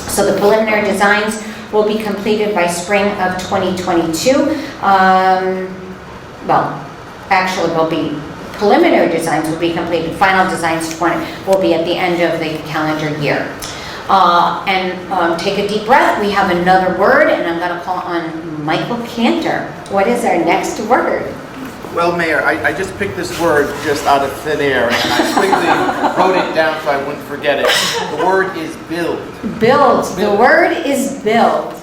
So the preliminary designs will be completed by spring of 2022. Preliminary designs will be completed. Final designs will be at the end of the calendar year. Take a deep breath. We have another word, and I'm going to call on Michael Cantor. What is our next word? Well, Mayor, I just picked this word just out of thin air, and I quickly wrote it down so I wouldn't forget it. The word is build. Build. The word is build.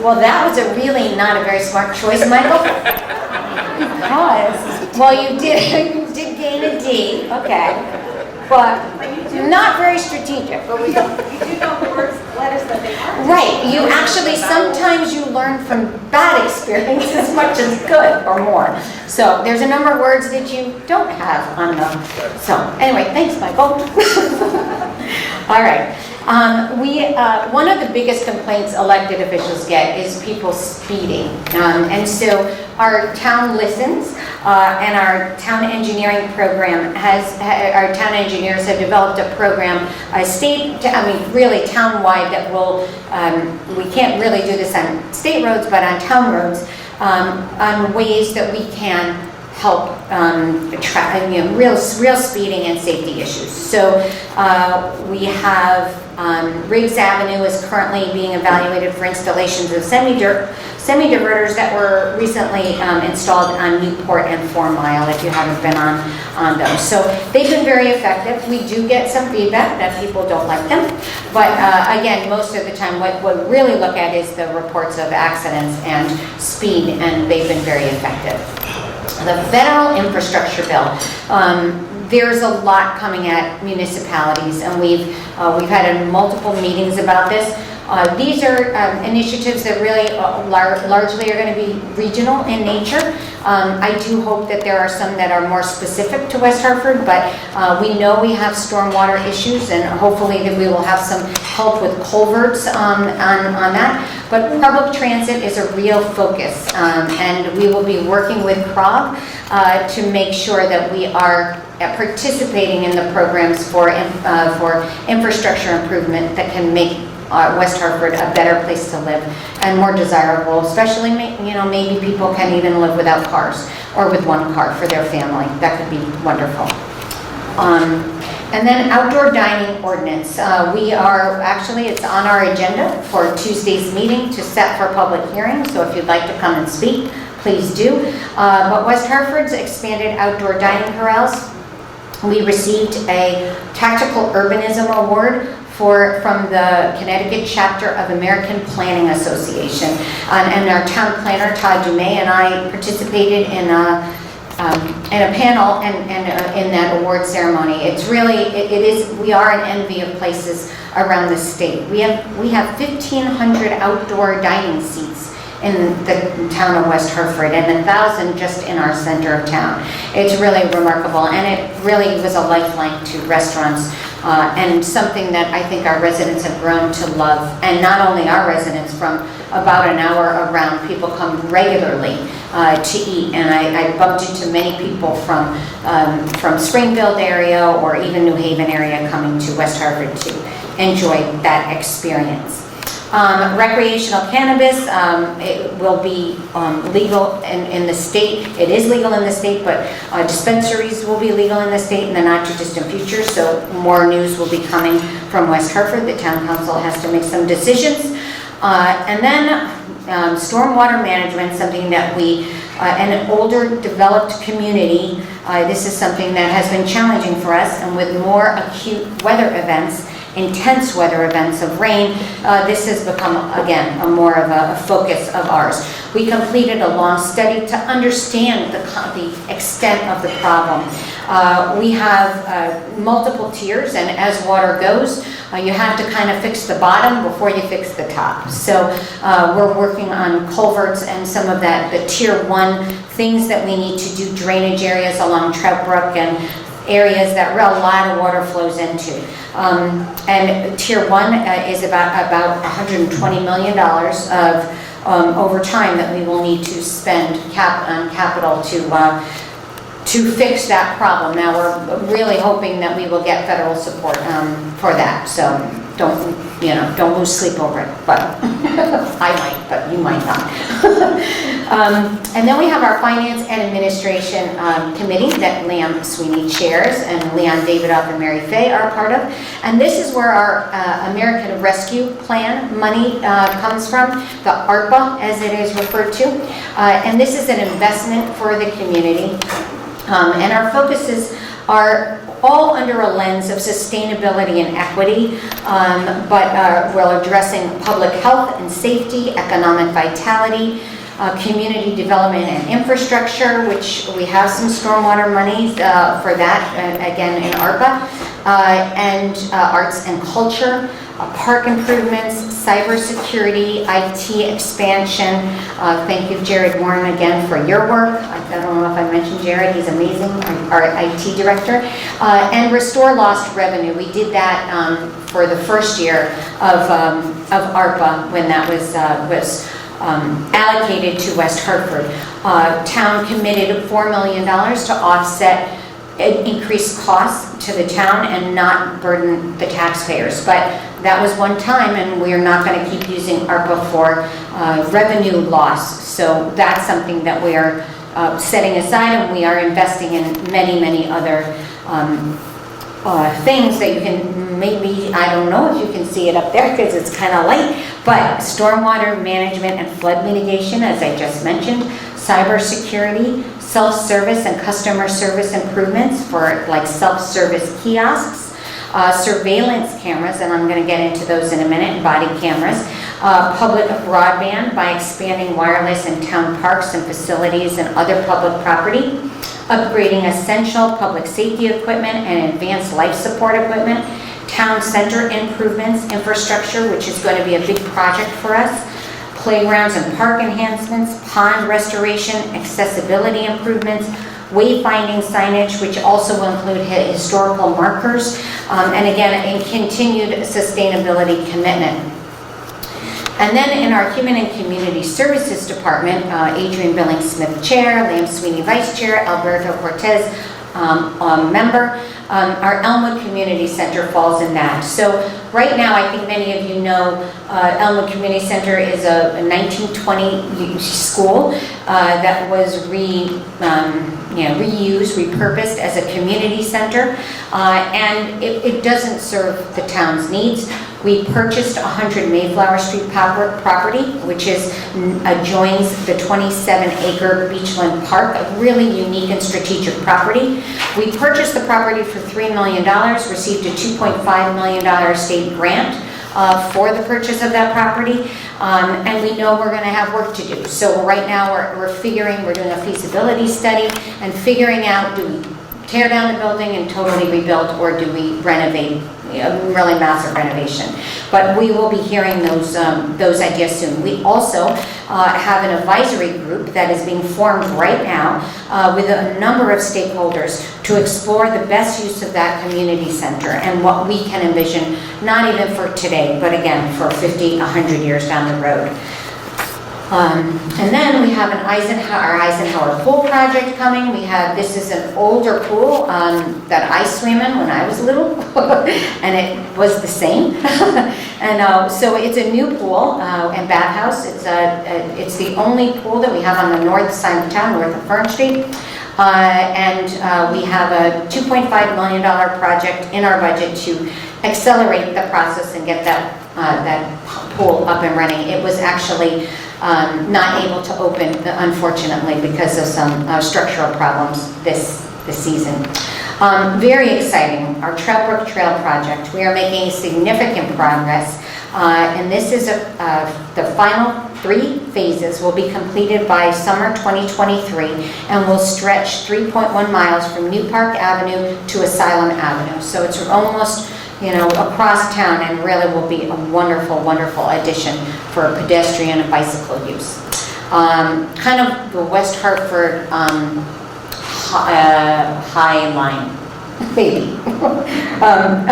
Well, that was a really not a very smart choice, Michael. Well, you did gain a D, okay, but not very strategic. But you do know the words, letters that they are. Right, you actually, sometimes you learn from bad experience as much as good or more. So there's a number of words that you don't have on them. So anyway, thanks, Michael. All right. One of the biggest complaints elected officials get is people speeding. And so our town listens, and our town engineering program our town engineers have developed a program, really town-wide that will, we can't really do this on state roads, but on town roads, on ways that we can help real speeding and safety issues. So we have Riggs Avenue is currently being evaluated for installations of semi-diverters that were recently installed on Newport and 4 Mile, if you haven't been on those. So they've been very effective. We do get some feedback that people don't like them, but again, most of the time what we really look at is the reports of accidents and speed, and they've been very effective. The federal infrastructure bill. There's a lot coming at municipalities, and we've had multiple meetings about this. These are initiatives that really largely are going to be regional in nature. I do hope that there are some that are more specific to West Hartford, but we know we have stormwater issues, and hopefully that we will have some help with culverts on that. But public transit is a real focus, and we will be working with CROG to make sure that we are participating in the programs for infrastructure improvement that can make West Hartford a better place to live and more desirable, especially, maybe people can even live without cars or with one car for their family. That could be wonderful. And then outdoor dining ordinance. It's on our agenda for Tuesday's meeting to set for public hearing, so if you'd like to come and speak, please do. But West Hartford's expanded outdoor dining corrals, we received a Tactical Urbanism Award from the Connecticut Chapter of American Planning Association. And our town planner, Todd Dumais, and I participated in a panel and in that award ceremony. We are an envy of places around the state. We have 1,500 outdoor dining seats in the town of West Hartford and 1,000 just in our center of town. It's really remarkable, and it really was a lifeline to restaurants and something that I think our residents have grown to love. And not only our residents, from about an hour around, people come regularly to eat, and I bumped into many people from Springfield area or even New Haven area coming to West Hartford to enjoy that experience. Recreational cannabis, it will be legal in the state. It is legal in the state, but dispensaries will be legal in the state in the not too distant future, so more news will be coming from West Hartford. The town council has to make some decisions. And then stormwater management, something that an older developed community, this is something that has been challenging for us, and with more acute weather events, intense weather events of rain, this has become, again, more of a focus of ours. We completed a long study to understand the extent of the problem. We have multiple tiers, and as water goes, you have to kind of fix the bottom before you fix the top. So we're working on culverts and some of the tier 1 things that we need to do, drainage areas along Trout Brook and areas that a lot of water flows into. And tier 1 is about $120 million of over time that we will need to spend on capital to fix that problem. Now we're really hoping that we will get federal support for that. So don't lose sleep over it. But I might, but you might not. And then we have our Finance and Administration Committee that Leon Sweeney chairs, and Leon Davidoff and Mary Fay are a part of. And this is where our American Rescue Plan money comes from, the ARPA as it is referred to. And this is an investment for the community. And our focuses are all under a lens of sustainability and equity, but we're addressing public health and safety, economic vitality, community development and infrastructure, which we have some stormwater monies for that, again in ARPA, and arts and culture, park improvements, cybersecurity, IT expansion. Thank you, Jared Warren, again for your work. I don't know if I mentioned Jared, he's amazing, our IT director. And restore lost revenue. We did that for the first year of ARPA when that was allocated to West Hartford. Town committed $4 million to offset increased costs to the town and not burden the taxpayers. But that was one time, and we are not going to keep using ARPA for revenue loss. So that's something that we are setting aside, and we are investing in many, many other things that you can maybe, I don't know if you can see it up there because it's kind of light, but stormwater management and flood mitigation, as I just mentioned, cybersecurity, self-service and customer service improvements for like self-service kiosks, surveillance cameras, and I'm going to get into those in a minute, body cameras, public broadband by expanding wireless in town parks and facilities and other public property, upgrading essential public safety equipment and advanced life support equipment, town center improvements, infrastructure, which is going to be a big project for us, playgrounds and park enhancements, pond restoration, accessibility improvements, wayfinding signage, which also will include historical markers, and again, a continued sustainability commitment. And then in our Human and Community Services Department, Adrian Billings-Smith Chair, Liam Sweeney Vice Chair, Alberto Cortez member. Our Elmwood Community Center falls in that. So right now, I think many of you know Elmwood Community Center is a 1920 school that was reused, repurposed as a community center, and it doesn't serve the town's needs. We purchased 100 Mayflower Street property, which adjoins the 27-acre Beachland Park, a really unique and strategic property. We purchased the property for $3 million, received a $2.5 million state grant for the purchase of that property, and we know we're going to have work to do. So right now we're doing a feasibility study and figuring out, do we tear down the building and totally rebuild, or do we renovate? Really massive renovation, but we will be hearing those ideas soon. We also have an advisory group that is being formed right now with a number of stakeholders to explore the best use of that community center and what we can envision, not even for today, but again for 50, 100 years down the road. And then we have our Eisenhower pool project coming. This is an older pool that I swam in when I was little, and it was the same. And so it's a new pool and bathhouse. It's the only pool that we have on the north side of town, north of Fern Street. And we have a $2.5 million project in our budget to accelerate the process and get that pool up and running. It was actually not able to open, unfortunately, because of some structural problems this season. Very exciting, our Brook Trail project. We are making significant progress, and this is the final 3 phases will be completed by summer 2023 and will stretch 3.1 miles from New Park Avenue to Asylum Avenue. So it's almost across town, and really will be a wonderful, wonderful addition for pedestrian and bicycle use. Kind of the West Hartford high line, maybe.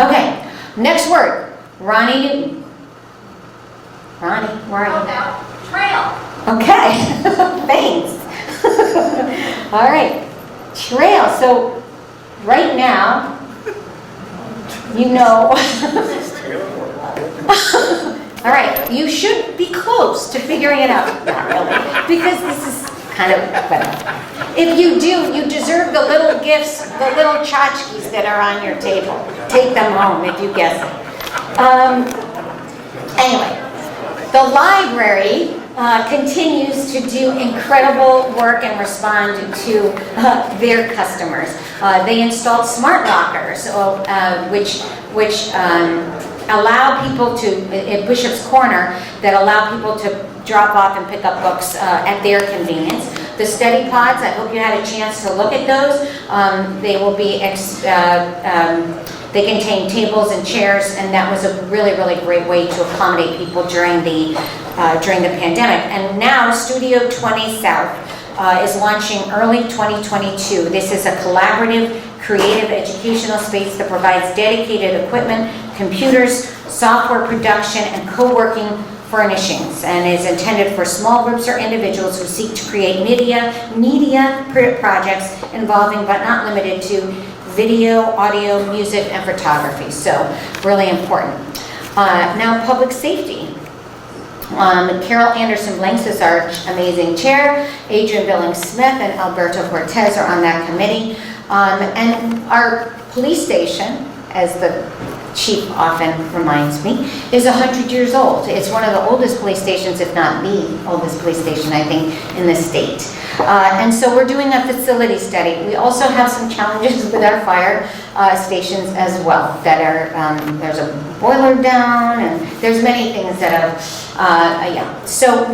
Okay, next word, Ronnie Newton. Ronnie, where are you? Now, trail. Okay, thanks. All right, trail. So right now, all right, you should be close to figuring it out. Not really, because this is kind of, if you do, you deserve the little gifts, the little tchotchkes that are on your table. Take them home if you guess it. Anyway, the library continues to do incredible work and respond to their customers. They installed smart lockers, which allow people to, at Bishop's Corner, that allow people to drop off and pick up books at their convenience. The study pods, I hope you had a chance to look at those. They will be, they contain tables and chairs, and that was a really, really great way to accommodate people during the pandemic. And now Studio 20 South is launching early 2022. This is a collaborative, creative educational space that provides dedicated equipment, computers, software production, and co-working furnishings, and is intended for small groups or individuals who seek to create media projects involving but not limited to video, audio, music, and photography. So really important. Now public safety. Carol Anderson Blanks is our amazing chair. Adrian Billings-Smith and Alberto Cortez are on that committee. And our police station, as the chief often reminds me, is 100 years old. It's one of the oldest police stations, if not the oldest police station, I think, in the state. And so we're doing a facility study. We also have some challenges with our fire stations as well, that are, there's a boiler down, and there's many things that are, So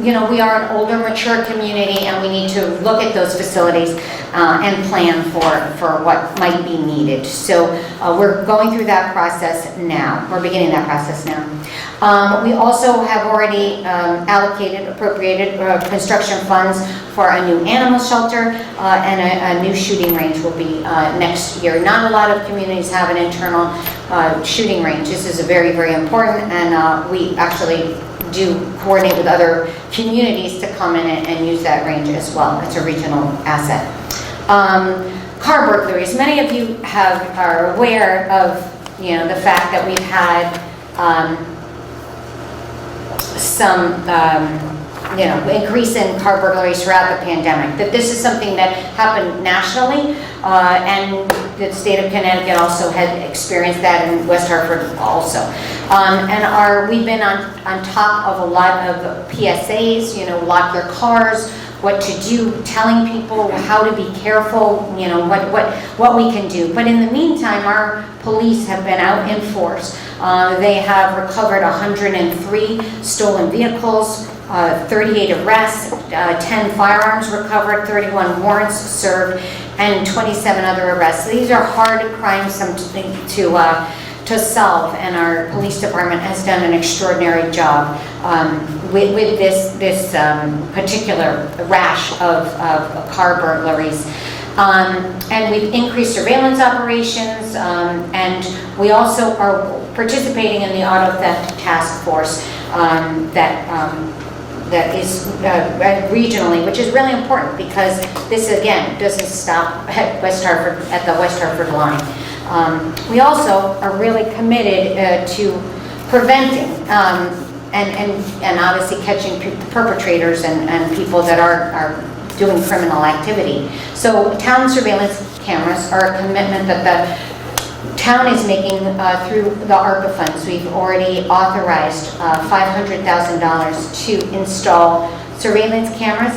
you know, we are an older, mature community, and we need to look at those facilities and plan for what might be needed. So we're going through that process now. We're beginning that process now. We also have already appropriated construction funds for a new animal shelter and a new shooting range will be next year. Not a lot of communities have an internal shooting range. This is very, very important, and we actually do coordinate with other communities to come in and use that range as well. It's a regional asset. Car burglaries. Many of you are aware of, you know, the fact that we've had some you know, increase in car burglaries throughout the pandemic. That this is something that happened nationally, and the state of Connecticut also had experienced that in West Hartford also. And we've been on top of a lot of PSAs, you know, lock your cars, what to do, telling people how to be careful, you know, what we can do. But in the meantime, our police have been out in force. They have recovered 103 stolen vehicles, 38 arrests, 10 firearms recovered, 31 warrants served, and 27 other arrests. These are hard crimes to solve, and our police department has done an extraordinary job with this particular rash of car burglaries. And we've increased surveillance operations, and we also are participating in the auto theft task force that is regionally, which is really important because this again doesn't stop at West Hartford, at the West Hartford line. We also are really committed to preventing and obviously catching perpetrators and people that are doing criminal activity. So town surveillance cameras are a commitment that the town is making through the ARPA funds. We've already authorized $500,000 to install surveillance cameras,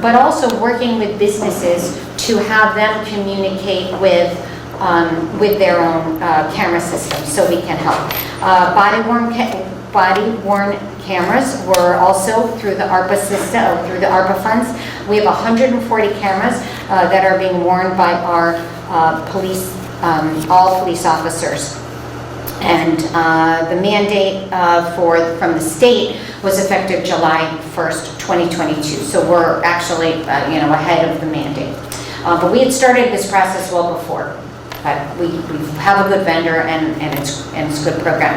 but also working with businesses to have them communicate with their own camera systems so we can help. Body-worn cameras were also through the ARPA system, through the ARPA funds. We have 140 cameras that are being worn by our police, all police officers. And the mandate from the state was effective July 1st, 2022. So we're actually, ahead of the mandate. But we had started this process well before. But we have a good vendor and it's a good program.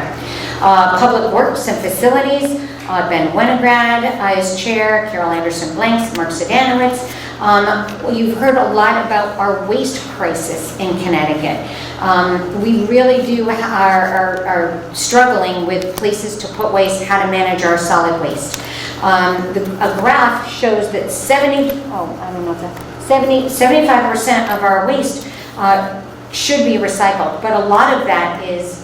Public Works and Facilities, Ben Winograd is chair, Carol Anderson Blanks, Mark Sedanowitz. You've heard a lot about our waste crisis in Connecticut. We really are struggling with places to put waste, how to manage our solid waste. A graph shows that 75% of our waste should be recycled, but a lot of that is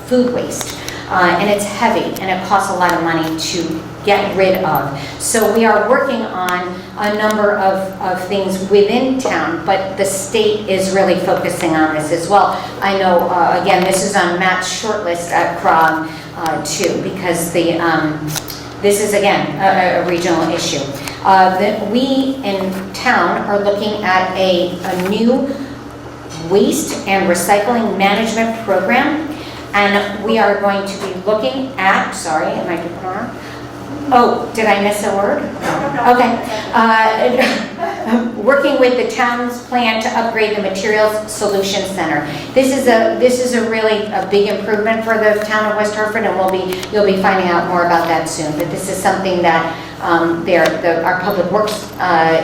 food waste. And it's heavy and it costs a lot of money to get rid of. So we are working on a number of things within town, but the state is really focusing on this as well. I know, again, this is on Matt's short list at CROG too, because this is, again, a regional issue. We in town are looking at a new waste and recycling management program. And we are going to be looking at, sorry, am I doing wrong? Oh, did I miss a word? Okay. Working with the town's plan to upgrade the Materials Solutions Center. This is a really big improvement for the town of West Hartford, and you'll be finding out more about that soon. But this is something that our Public Works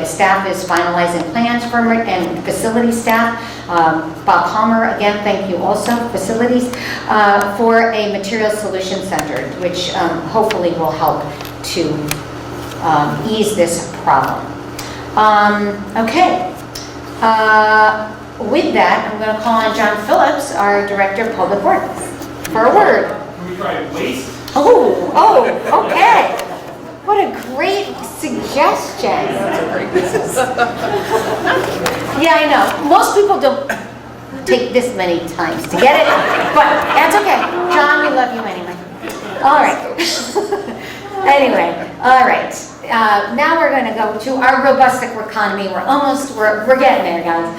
staff is finalizing plans for, and facility staff. Bob Palmer, again, thank you also, facilities, for a Material Solutions Center, which hopefully will help to ease this problem. Okay. With that, I'm going to call on John Phillips, our Director of Public Works, for a word. Can we try waste? Oh, okay. What a great suggestion. Yeah, I know. Most people don't take this many times to get it, but that's okay. John, we love you anyway. All right. Anyway, all right. Now we're going to go to our robust economy. We're getting there, guys.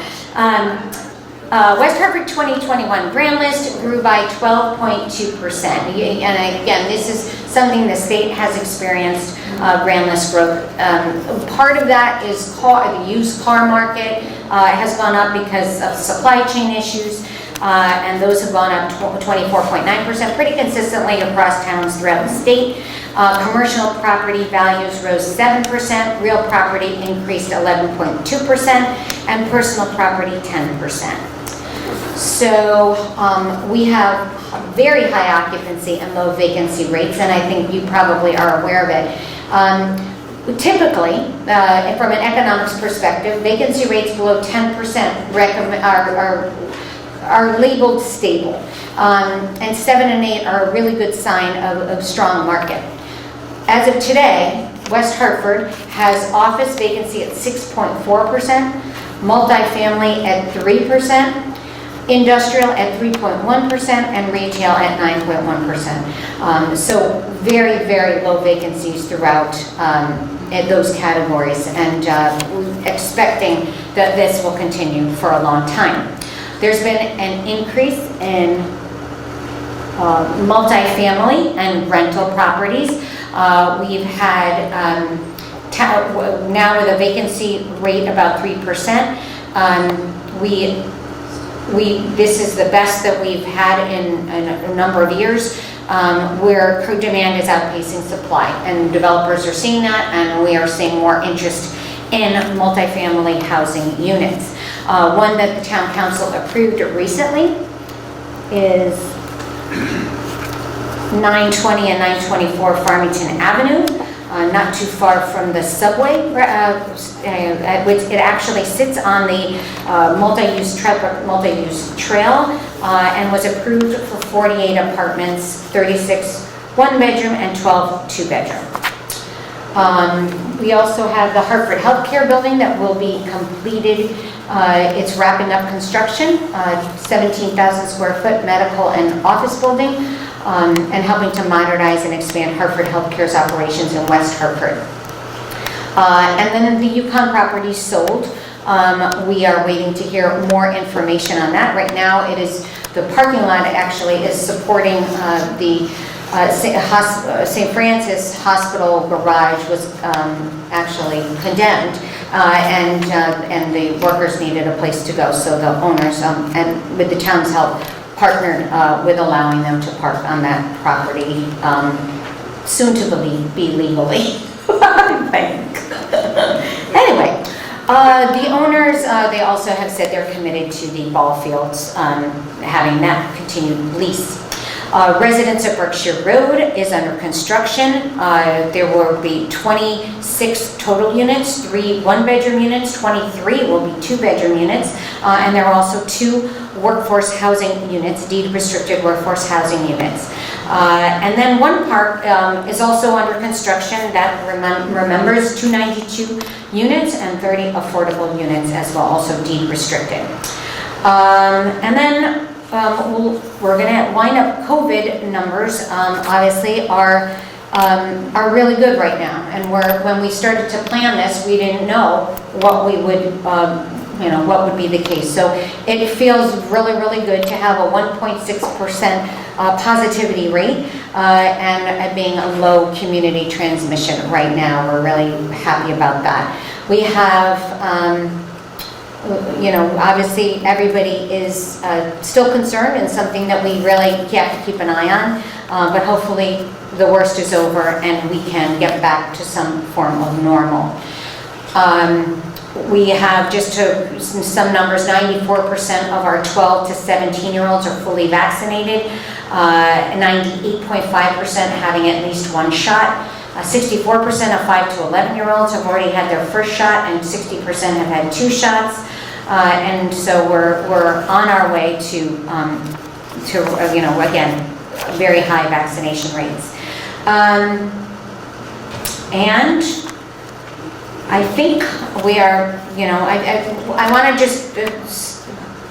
West Hartford 2021 grand list grew by 12.2%. And again, this is something the state has experienced, grand list growth. Part of that is the used car market has gone up because of supply chain issues. And those have gone up 24.9%, pretty consistently across towns throughout the state. Commercial property values rose 7%, real property increased 11.2%, and personal property 10%. So we have very high occupancy and low vacancy rates, and I think you probably are aware of it. Typically, from an economics perspective, vacancy rates below 10% are labeled stable, and 7 and 8 are a really good sign of strong market. As of today, West Hartford has office vacancy at 6.4%, multifamily at 3%, industrial at 3.1%, and retail at 9.1%. So very, very low vacancies throughout those categories, and expecting that this will continue for a long time. There's been an increase in multifamily and rental properties. We've had, now with a vacancy rate about 3%, this is the best that we've had in a number of years, where demand is outpacing supply, and developers are seeing that, and we are seeing more interest in multifamily housing units. One that the town council approved recently is 920 and 924 Farmington Avenue, not too far from the subway, which it actually sits on the multi-use trail, and was approved for 48 apartments, 36 one-bedroom and 12 two-bedroom. We also have the Hartford Healthcare Building that will be completed. It's wrapping up construction, 17,000 square foot medical and office building, and helping to modernize and expand Hartford Healthcare's operations in West Hartford. And then the Yukon property sold. We are waiting to hear more information on that. Right now, it is the parking lot actually is supporting the St. Francis Hospital garage was actually condemned, and the workers needed a place to go. So the owners, and with the town's help, partnered with allowing them to park on that property, soon to be legally, I think. Anyway, the owners, they also have said they're committed to the ball fields, having that continued lease. Residence at Berkshire Road is under construction. There will be 26 total units, 3 one-bedroom units, 23 will be 2-bedroom units, and there are also 2 workforce housing units, deed-restricted workforce housing units. And then one park is also under construction that remembers 292 units and 30 affordable units as well, also deed-restricted. And then we're going to wind up COVID numbers. Obviously, are really good right now. And when we started to plan this, we didn't know what we would, what would be the case. So it feels really, really good to have a 1.6% positivity rate, and being a low community transmission right now. We're really happy about that. We have. Obviously everybody is still concerned, and something that we really have to keep an eye on, but hopefully the worst is over and we can get back to some form of normal. We have, just some numbers, 94% of our 12 to 17-year-olds are fully vaccinated, 98.5% having at least 1 shot. 64% of 5 to 11-year-olds have already had their first shot, and 60% have had 2 shots. And so we're on our way to again, very high vaccination rates. And I think we are, I want to just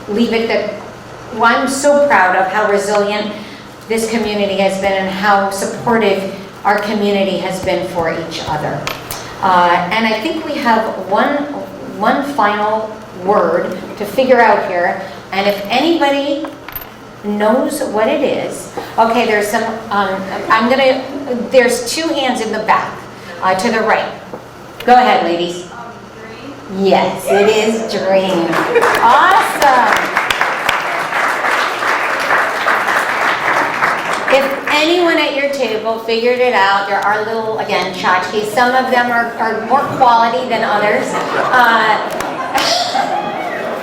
leave it that I'm so proud of how resilient this community has been and how supportive our community has been for each other. And I think we have one final word to figure out here, and if anybody knows what it is, okay, there's some, there's two hands in the back, to the right. Go ahead, ladies. Green. Yes, it is dream. Awesome. If anyone at your table figured it out, there are little, again, tchotchkes. Some of them are more quality than others.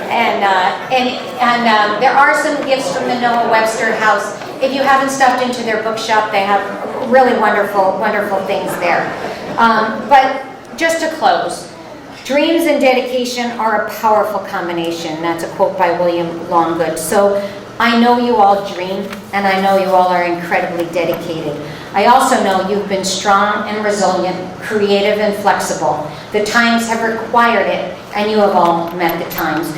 And there are some gifts from the Noah Webster House. If you haven't stopped into their bookshop, they have really wonderful, wonderful things there. But just to close, dreams and dedication are a powerful combination. That's a quote by William Longgood. So I know you all dream, and I know you all are incredibly dedicated. I also know you've been strong and resilient, creative and flexible. The times have required it, and you have all met the times.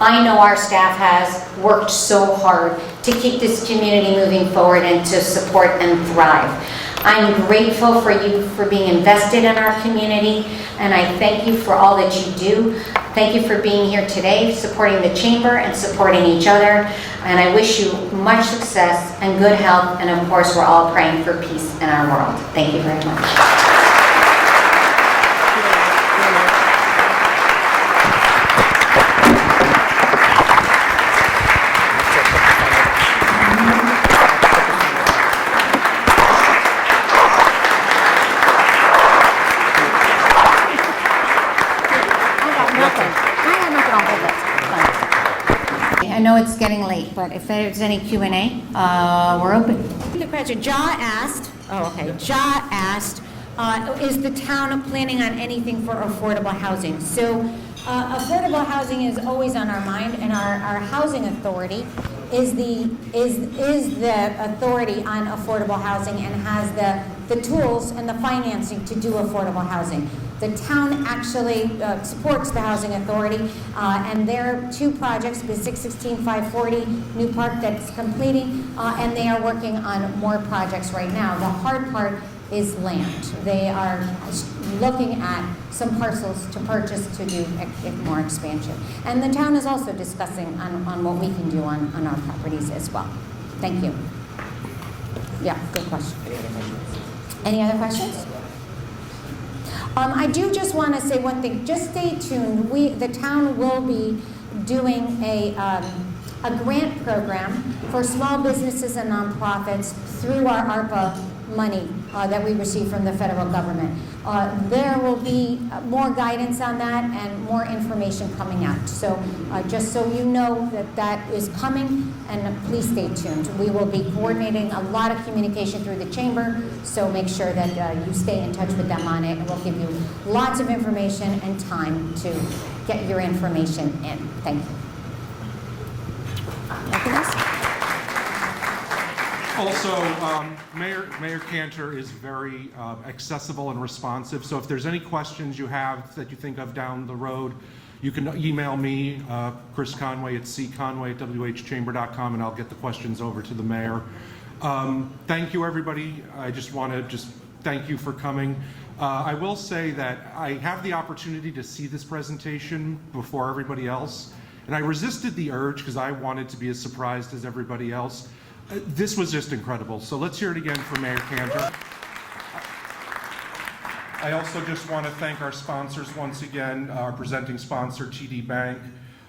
I know our staff has worked so hard to keep this community moving forward and to support and thrive. I'm grateful for you for being invested in our community, and I thank you for all that you do. Thank you for being here today, supporting the chamber and supporting each other, and I wish you much success and good health, and of course we're all praying for peace in our world. Thank you very much. I know it's getting late, but if there's any Q&A, we're open. The question, Ja asked, is the town planning on anything for affordable housing? So affordable housing is always on our mind, and our housing authority is the authority on affordable housing and has the tools and the financing to do affordable housing. The town actually supports the housing authority, and there are two projects, the 616-540 New Park that's completing, and they are working on more projects right now. The hard part is land. They are looking at some parcels to purchase to do more expansion. And the town is also discussing on what we can do on our properties as well. Thank you. Yeah, good question. Any other questions? I do just want to say one thing. Just stay tuned. The town will be doing a grant program for small businesses and nonprofits through our ARPA money that we receive from the federal government. There will be more guidance on that and more information coming out. So just so you know that is coming, and please stay tuned. We will be coordinating a lot of communication through the chamber, so make sure that you stay in touch with them on it, and we'll give you lots of information and time to get your information in. Thank you. Anything else? Also, Mayor Cantor is very accessible and responsive, so if there's any questions you have that you think of down the road, you can email me, Chris Conway at cconway@whchamber.com, and I'll get the questions over to the mayor. Thank you, everybody. I just want to thank you for coming. I will say that I have the opportunity to see this presentation before everybody else, and I resisted the urge because I wanted to be as surprised as everybody else. This was just incredible. So let's hear it again for Mayor Cantor. I also just want to thank our sponsors once again, our presenting sponsor, TD Bank,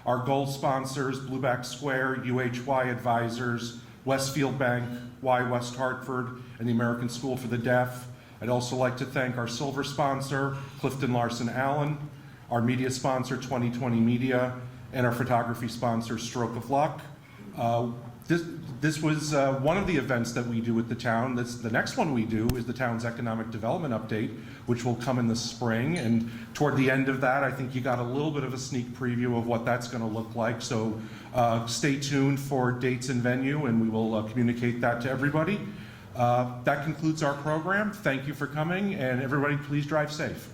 our gold sponsors, Blueback Square, UHY Advisors, Westfield Bank, West Hartford, and the American School for the Deaf. I'd also like to thank our silver sponsor, Clifton Larson Allen, our media sponsor, 2020 Media, and our photography sponsor, Stroke of Luck. This was one of the events that we do with the town. The next one we do is the town's economic development update, which will come in the spring. And toward the end of that, I think you got a little bit of a sneak preview of what that's going to look like. So stay tuned for dates and venue, and we will communicate that to everybody. That concludes our program. Thank you for coming, and everybody please drive safe.